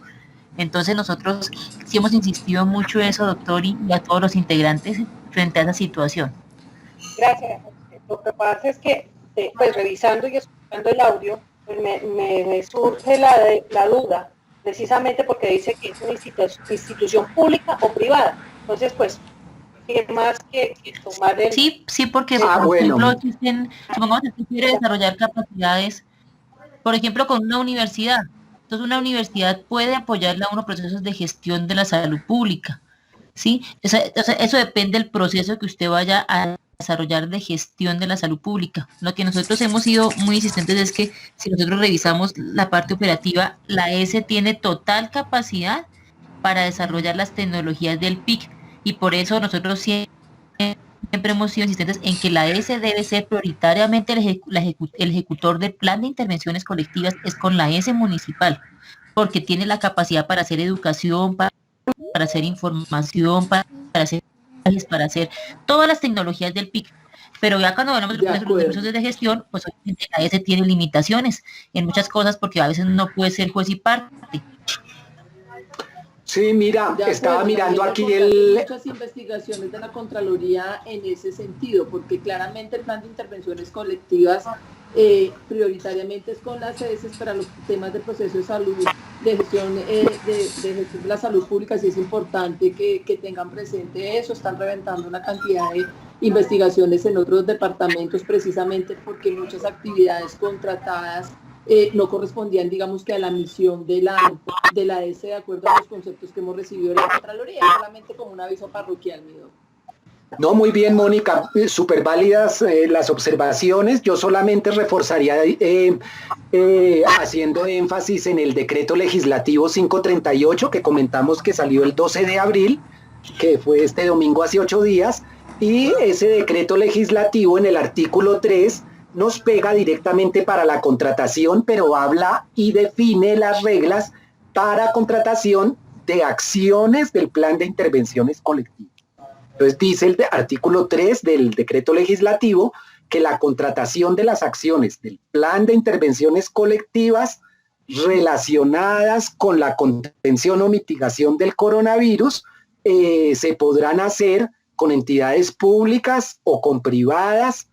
Entonces nosotros sí hemos insistido mucho en eso, doctor, y a todos los integrantes frente a esa situación. Gracias. Lo que pasa es que, pues revisando y escuchando el audio, pues me surge la duda, precisamente porque dice que es una institución pública o privada. Entonces, pues, ¿qué más que tomar el... Sí, porque, por ejemplo, supongamos que quiere desarrollar capacidades, por ejemplo, con una universidad. Entonces, una universidad puede apoyarle a unos procesos de gestión de la salud pública, ¿sí? Eso depende del proceso que usted vaya a desarrollar de gestión de la salud pública. Lo que nosotros hemos sido muy insistentes es que si nosotros revisamos la parte operativa, la S tiene total capacidad para desarrollar las tecnologías del PIC, y por eso nosotros siempre hemos sido insistentes en que la S debe ser prioritariamente el ejecutor del plan de intervenciones colectivas es con la S municipal, porque tiene la capacidad para hacer educación, para hacer información, para hacer todas las tecnologías del PIC. Pero ya cuando hablamos de los procesos de gestión, pues obviamente la S tiene limitaciones en muchas cosas porque a veces no puede ser juez y parte. Sí, mira, estaba mirando aquí muchas investigaciones de la Contraloría en ese sentido, porque claramente el plan de intervenciones colectivas prioritariamente es con las ESES para los temas de proceso de salud, de gestión de la salud pública. Sí es importante que tengan presente eso. Están reventando una cantidad de investigaciones en otros departamentos precisamente porque muchas actividades contratadas no correspondían, digamos, que a la misión de la ESE de acuerdo a los conceptos que hemos recibido de la Contraloría, solamente como un aviso parroquial, mi doctor. No, muy bien, Mónica, súper válidas las observaciones. Yo solamente reforzaría haciendo énfasis en el decreto legislativo 538 que comentamos que salió el 12 de abril, que fue este domingo hace 8 días, y ese decreto legislativo en el artículo 3 nos pega directamente para la contratación, pero habla y define las reglas para contratación de acciones del plan de intervenciones colectivas. Entonces dice el artículo 3 del decreto legislativo que la contratación de las acciones del plan de intervenciones colectivas relacionadas con la contención o mitigación del coronavirus se podrán hacer con entidades públicas o con privadas,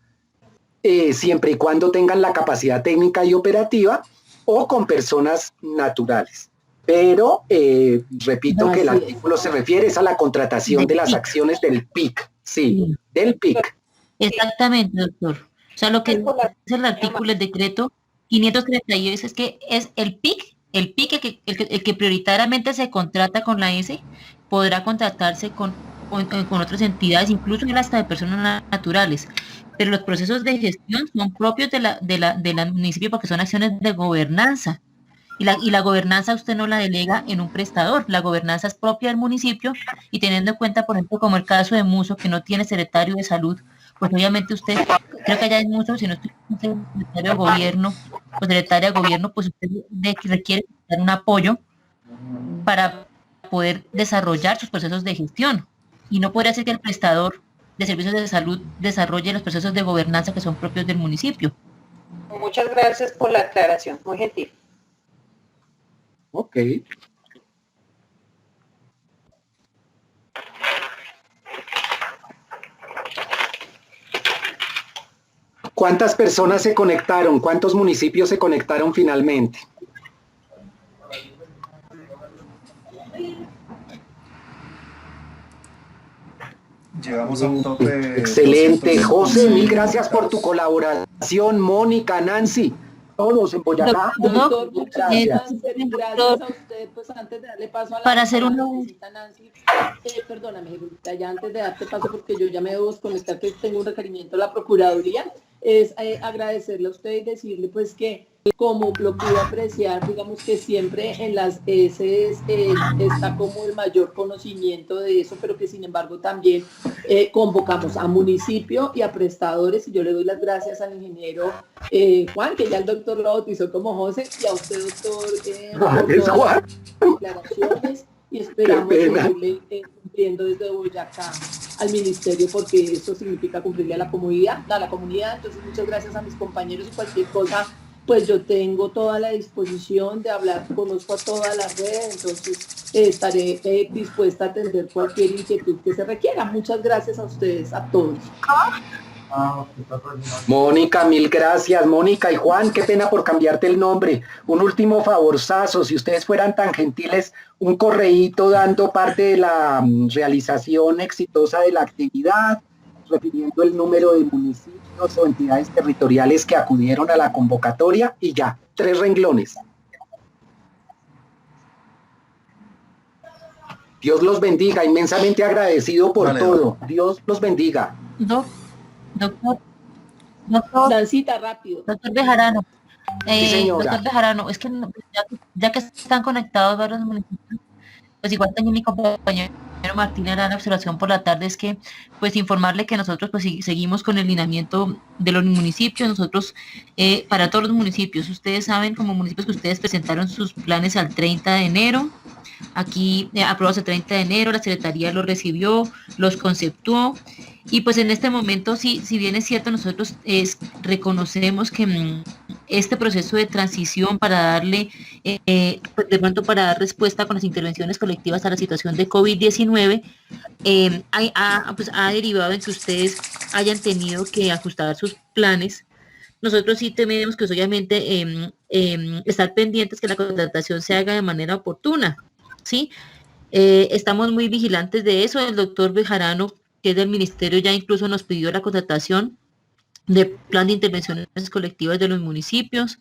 siempre y cuando tengan la capacidad técnica y operativa, o con personas naturales. Pero repito que el artículo se refiere a la contratación de las acciones del PIC, sí, del PIC. Exactamente, doctor. O sea, lo que dice el artículo, el decreto 538 es que es el PIC el que prioritariamente se contrata con la S, podrá contratarse con otras entidades, incluso hasta de personas naturales. Pero los procesos de gestión son propios de la municipio porque son acciones de gobernanza. Y la gobernanza usted no la delega en un prestador, la gobernanza es propia del municipio y teniendo en cuenta, por ejemplo, como el caso de Muso, que no tiene secretario de salud, pues obviamente usted, creo que allá hay mucho, si no estoy secretario de gobierno o secretaria de gobierno, pues usted requiere dar un apoyo para poder desarrollar sus procesos de gestión. Y no podría ser que el prestador de servicios de salud desarrolle los procesos de gobernanza que son propios del municipio. Muchas gracias por la aclaración, muy gentil. Ok. ¿Cuántas personas se conectaron? ¿Cuántos municipios se conectaron finalmente? Llevamos a un tope. Excelente, José, mil gracias por tu colaboración. Mónica, Nancy, todos en Boyacá. Doctor, muchas gracias a usted. Pues antes de darle paso a la para hacer una Nancy, perdóname, ya antes de darte paso, porque yo ya me debo desconectar, que tengo un requerimiento de la Procuraduría, es agradecerle a usted y decirle pues que como lo pude apreciar, digamos que siempre en las S está como el mayor conocimiento de eso, pero que sin embargo también convocamos a municipio y a prestadores, y yo le doy las gracias al ingeniero Juan, que ya el doctor lo bautizó como José, y a usted, doctor, por todas las declaraciones, y esperamos seguirle cumpliendo desde Boyacá al ministerio, porque eso significa cumplirle a la comunidad. Entonces muchas gracias a mis compañeros, y cualquier cosa pues yo tengo toda la disposición de hablar, conozco a toda la red, entonces estaré dispuesta a atender cualquier inquietud que se requiera. Muchas gracias a ustedes, a todos. Mónica, mil gracias. Mónica y Juan, qué pena por cambiarte el nombre. Un último favorzazo, si ustedes fueran tan gentiles, un correíto dando parte de la realización exitosa de la actividad, refiriendo el número de municipios o entidades territoriales que acudieron a la convocatoria, y ya, 3 renglones. Dios los bendiga, inmensamente agradecido por todo. Dios los bendiga. Doctor, Dancita, rápido. Doctor Bejarano, sí, doctor Bejarano, es que ya que están conectados varios municipios, pues igual también mi compañero Martín hará la observación por la tarde, es que pues informarle que nosotros pues seguimos con el lineamiento de los municipios. Nosotros para todos los municipios, ustedes saben, como municipios que ustedes presentaron sus planes al 30 de enero, aquí aprobados el 30 de enero, la Secretaría los recibió, los conceptuó, y pues en este momento, si bien es cierto, nosotros reconocemos que este proceso de transición para darle, de pronto para dar respuesta con las intervenciones colectivas a la situación de COVID-19, ha derivado en que ustedes hayan tenido que ajustar sus planes. Nosotros sí tenemos que obviamente estar pendientes que la contratación se haga de manera oportuna, ¿sí? Estamos muy vigilantes de eso. El doctor Bejarano, que es del ministerio, ya incluso nos pidió la contratación de plan de intervenciones colectivas de los municipios,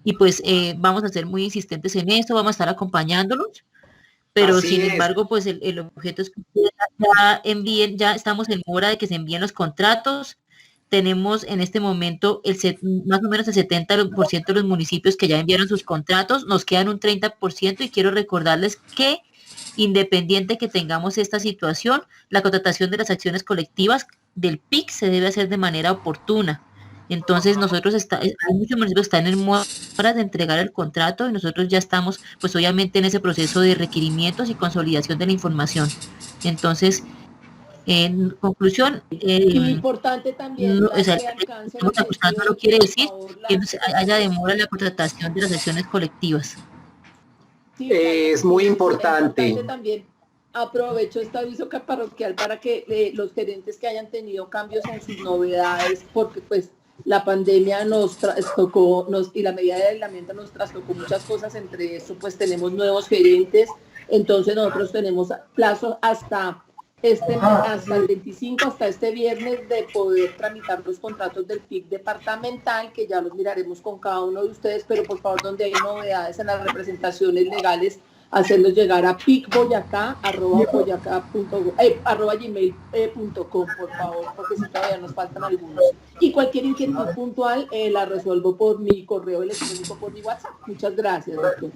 y pues vamos a ser muy insistentes en esto, vamos a estar acompañándolos, pero sin embargo, pues el objeto es que ya estamos en hora de que se envíen los contratos. Tenemos en este momento más o menos el 70% de los municipios que ya enviaron sus contratos, nos quedan un 30%, y quiero recordarles que independiente que tengamos esta situación, la contratación de las acciones colectivas del PIC se debe hacer de manera oportuna. Entonces nosotros hay muchos municipios que están en mora de entregar el contrato, y nosotros ya estamos pues obviamente en ese proceso de requerimientos y consolidación de la información. Entonces En conclusión, importante también, no, o sea, no quiere decir que haya demora en la contratación de las sesiones colectivas. Sí, es muy importante. También aprovecho este aviso parroquial para que los gerentes que hayan tenido cambios en sus novedades, porque pues la pandemia nos trastocó, y la medida de aislamiento nos trastocó muchas cosas, entre eso pues tenemos nuevos gerentes, entonces nosotros tenemos plazo hasta el 25, hasta este viernes, de poder tramitar los contratos del PIC departamental, que ya los miraremos con cada uno de ustedes, pero por favor, donde hay novedades en las representaciones legales, hacerlos llegar a picboyacá@gmail.com, por favor, porque si todavía nos faltan algunos. Y cualquier inquietud puntual la resuelvo por mi correo electrónico, por mi WhatsApp. Muchas gracias, doctor.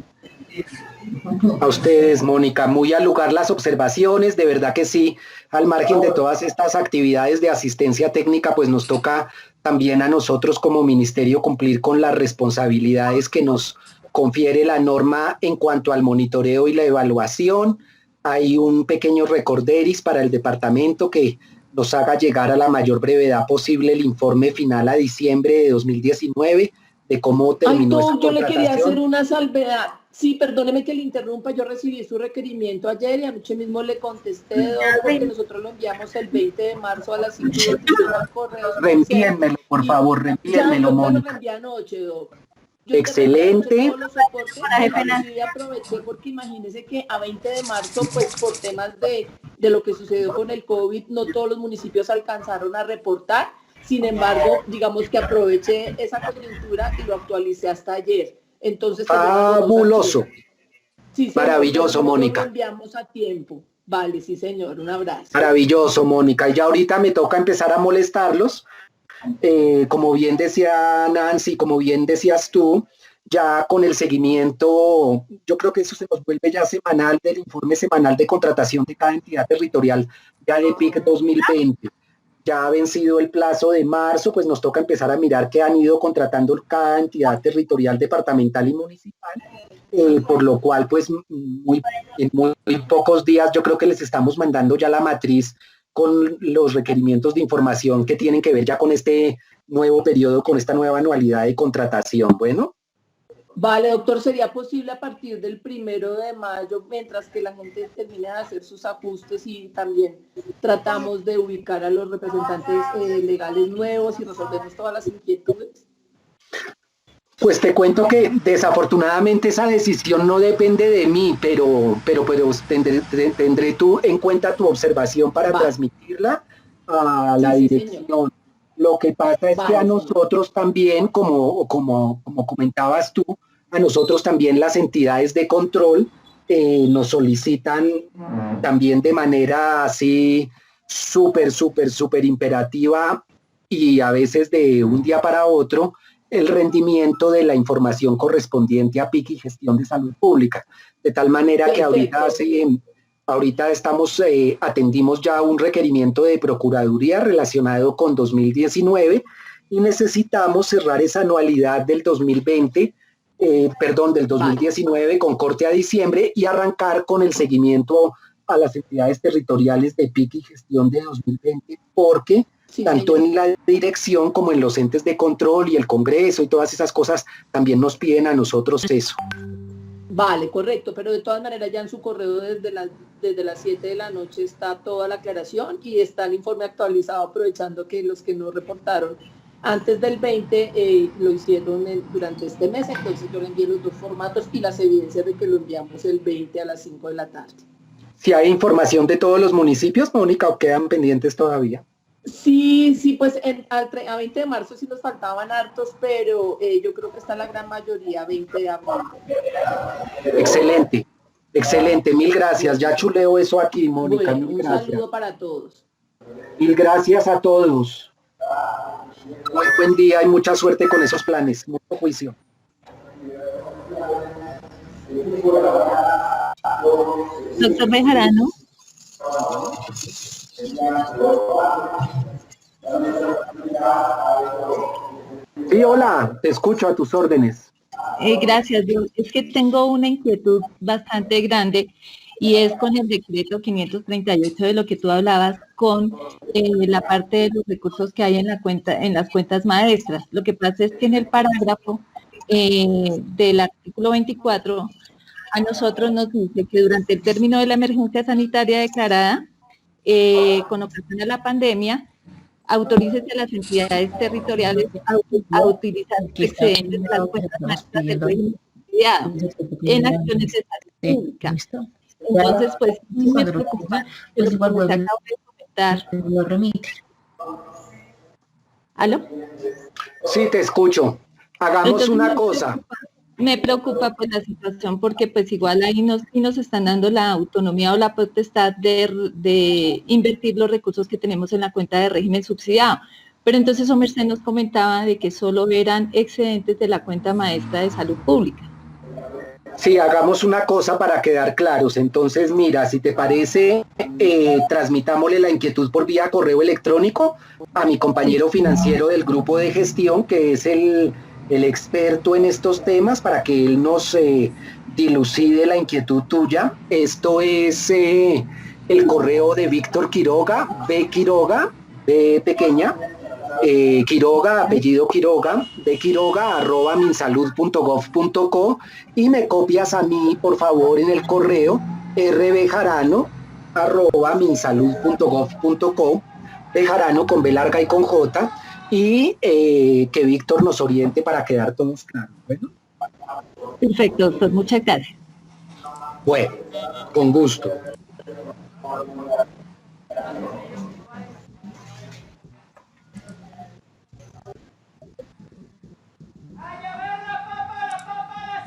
A ustedes, Mónica, muy al lugar las observaciones, de verdad que sí, al margen de todas estas actividades de asistencia técnica, pues nos toca también a nosotros como ministerio cumplir con las responsabilidades que nos confiere la norma en cuanto al monitoreo y la evaluación. Hay un pequeño recorderis para el departamento que nos haga llegar a la mayor brevedad posible el informe final a diciembre de 2019 de cómo terminó esa yo le quería contratación. hacer una salvedad. Sí, perdóneme que le interrumpa, yo recibí su requerimiento ayer y anoche mismo le contesté, porque nosotros lo enviamos el 20 de marzo a las 5:25 al correo. Reenvíenmelo, por favor, reenvíenmelo, Mónica. Ya, lo envié anoche, Doc. Excelente. Y aproveché porque imagínese que a 20 de marzo, pues por temas de lo que sucedió con el COVID, no todos los municipios alcanzaron a reportar. Sin embargo, digamos que aproveché esa coyuntura y lo actualicé hasta ayer. Entonces, fabuloso. Sí, maravilloso, Mónica. Lo enviamos a tiempo. Vale, sí, señor. Un abrazo. Maravilloso, Mónica. Y ya ahorita me toca empezar a molestarlos. Como bien decía Nancy, como bien decías tú, ya con el seguimiento, yo creo que eso se nos vuelve ya semanal, del informe semanal de contratación de cada entidad territorial, ya de PIC 2020. Ya ha vencido el plazo de marzo, pues nos toca empezar a mirar qué han ido contratando cada entidad territorial, departamental y municipal, por lo cual pues en muy pocos días yo creo que les estamos mandando ya la matriz con los requerimientos de información que tienen que ver ya con este nuevo periodo, con esta nueva anualidad de contratación. Bueno. Vale, doctor, ¿sería posible a partir del 1 de mayo, mientras que la gente termine de hacer sus ajustes y también tratamos de ubicar a los representantes legales nuevos y resolvemos todas las inquietudes? Pues te cuento que desafortunadamente esa decisión no depende de mí, pero tendré tú en cuenta tu observación para transmitirla a la dirección. Señor. Lo que pasa es que a nosotros también, como comentabas tú, a nosotros también las entidades de control nos solicitan también de manera así súper imperativa y a veces de un día para otro el rendimiento de la información correspondiente a PIC y gestión de salud pública. De tal manera que ahorita atendimos ya un requerimiento de Procuraduría relacionado con 2019 y necesitamos cerrar esa anualidad del 2019 con corte a diciembre y arrancar con el seguimiento a las entidades territoriales de PIC y gestión de 2020, porque tanto en la dirección como en los entes de control y el Congreso y todas esas cosas también nos piden a nosotros eso. Vale, correcto, pero de todas maneras ya en su correo desde las 7 de la noche está toda la aclaración y está el informe actualizado, aprovechando que los que no reportaron antes del 20 lo hicieron durante este mes, entonces yo le envié los dos formatos y las evidencias de que lo enviamos el 20 a las 5 de la tarde. ¿Si hay información de todos los municipios, Mónica, o quedan pendientes todavía? Sí, pues a 20 de marzo sí nos faltaban hartos, pero yo creo que está la gran mayoría 20 de abril. Excelente, mil gracias. Ya chuleo eso aquí, Mónica. Bueno, un saludo para todos. Mil gracias a todos. Muy buen día y mucha suerte con esos planes. Mucho juicio. Doctor Bejarano. Sí, hola, te escucho, a tus órdenes. Gracias, es que tengo una inquietud bastante grande y es con el decreto 538 de lo que tú hablabas, con la parte de los recursos que hay en las cuentas maestras. Lo que pasa es que en el parágrafo del artículo 24 a nosotros nos dice que durante el término de la emergencia sanitaria declarada con ocasión de la pandemia, autorícese a las entidades territoriales a utilizar excedentes de las cuentas maestras del régimen subsidiado en acciones de salud pública. Entonces, pues, me preocupa que lo que se acaba de comentar. ¿Aló? Sí, te escucho. Hagamos entonces, una cosa. Me preocupa pues la situación porque pues igual ahí nos están dando la autonomía o la potestad de invertir los recursos que tenemos en la cuenta de régimen subsidiado. Pero entonces Omercé nos comentaba de que solo eran excedentes de la cuenta maestra de salud pública. Sí, hagamos una cosa para quedar claros. Entonces, mira, si te parece, transmitámosle la inquietud por vía correo electrónico a mi compañero financiero del grupo de gestión, que es el experto en estos temas, para que él nos dilucide la inquietud tuya. Esto es el correo de Víctor Quiroga, B pequeña, Quiroga, apellido Quiroga, @minsalud.gov.co, y me copias a mí, por favor, en el correo rbjarano@minsalud.gov.co, Bejarano con B larga y con J, y que Víctor nos oriente para quedar todos claros. Bueno. Perfecto, doctor, muchas gracias. Bueno, con gusto.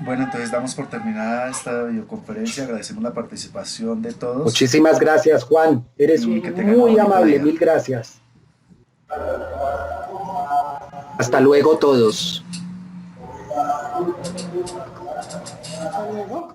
Bueno, entonces damos por terminada esta videoconferencia. Agradecemos la participación de todos. Muchísimas gracias, Juan. Eres muy amable, mil gracias. Hasta luego todos. Hasta luego.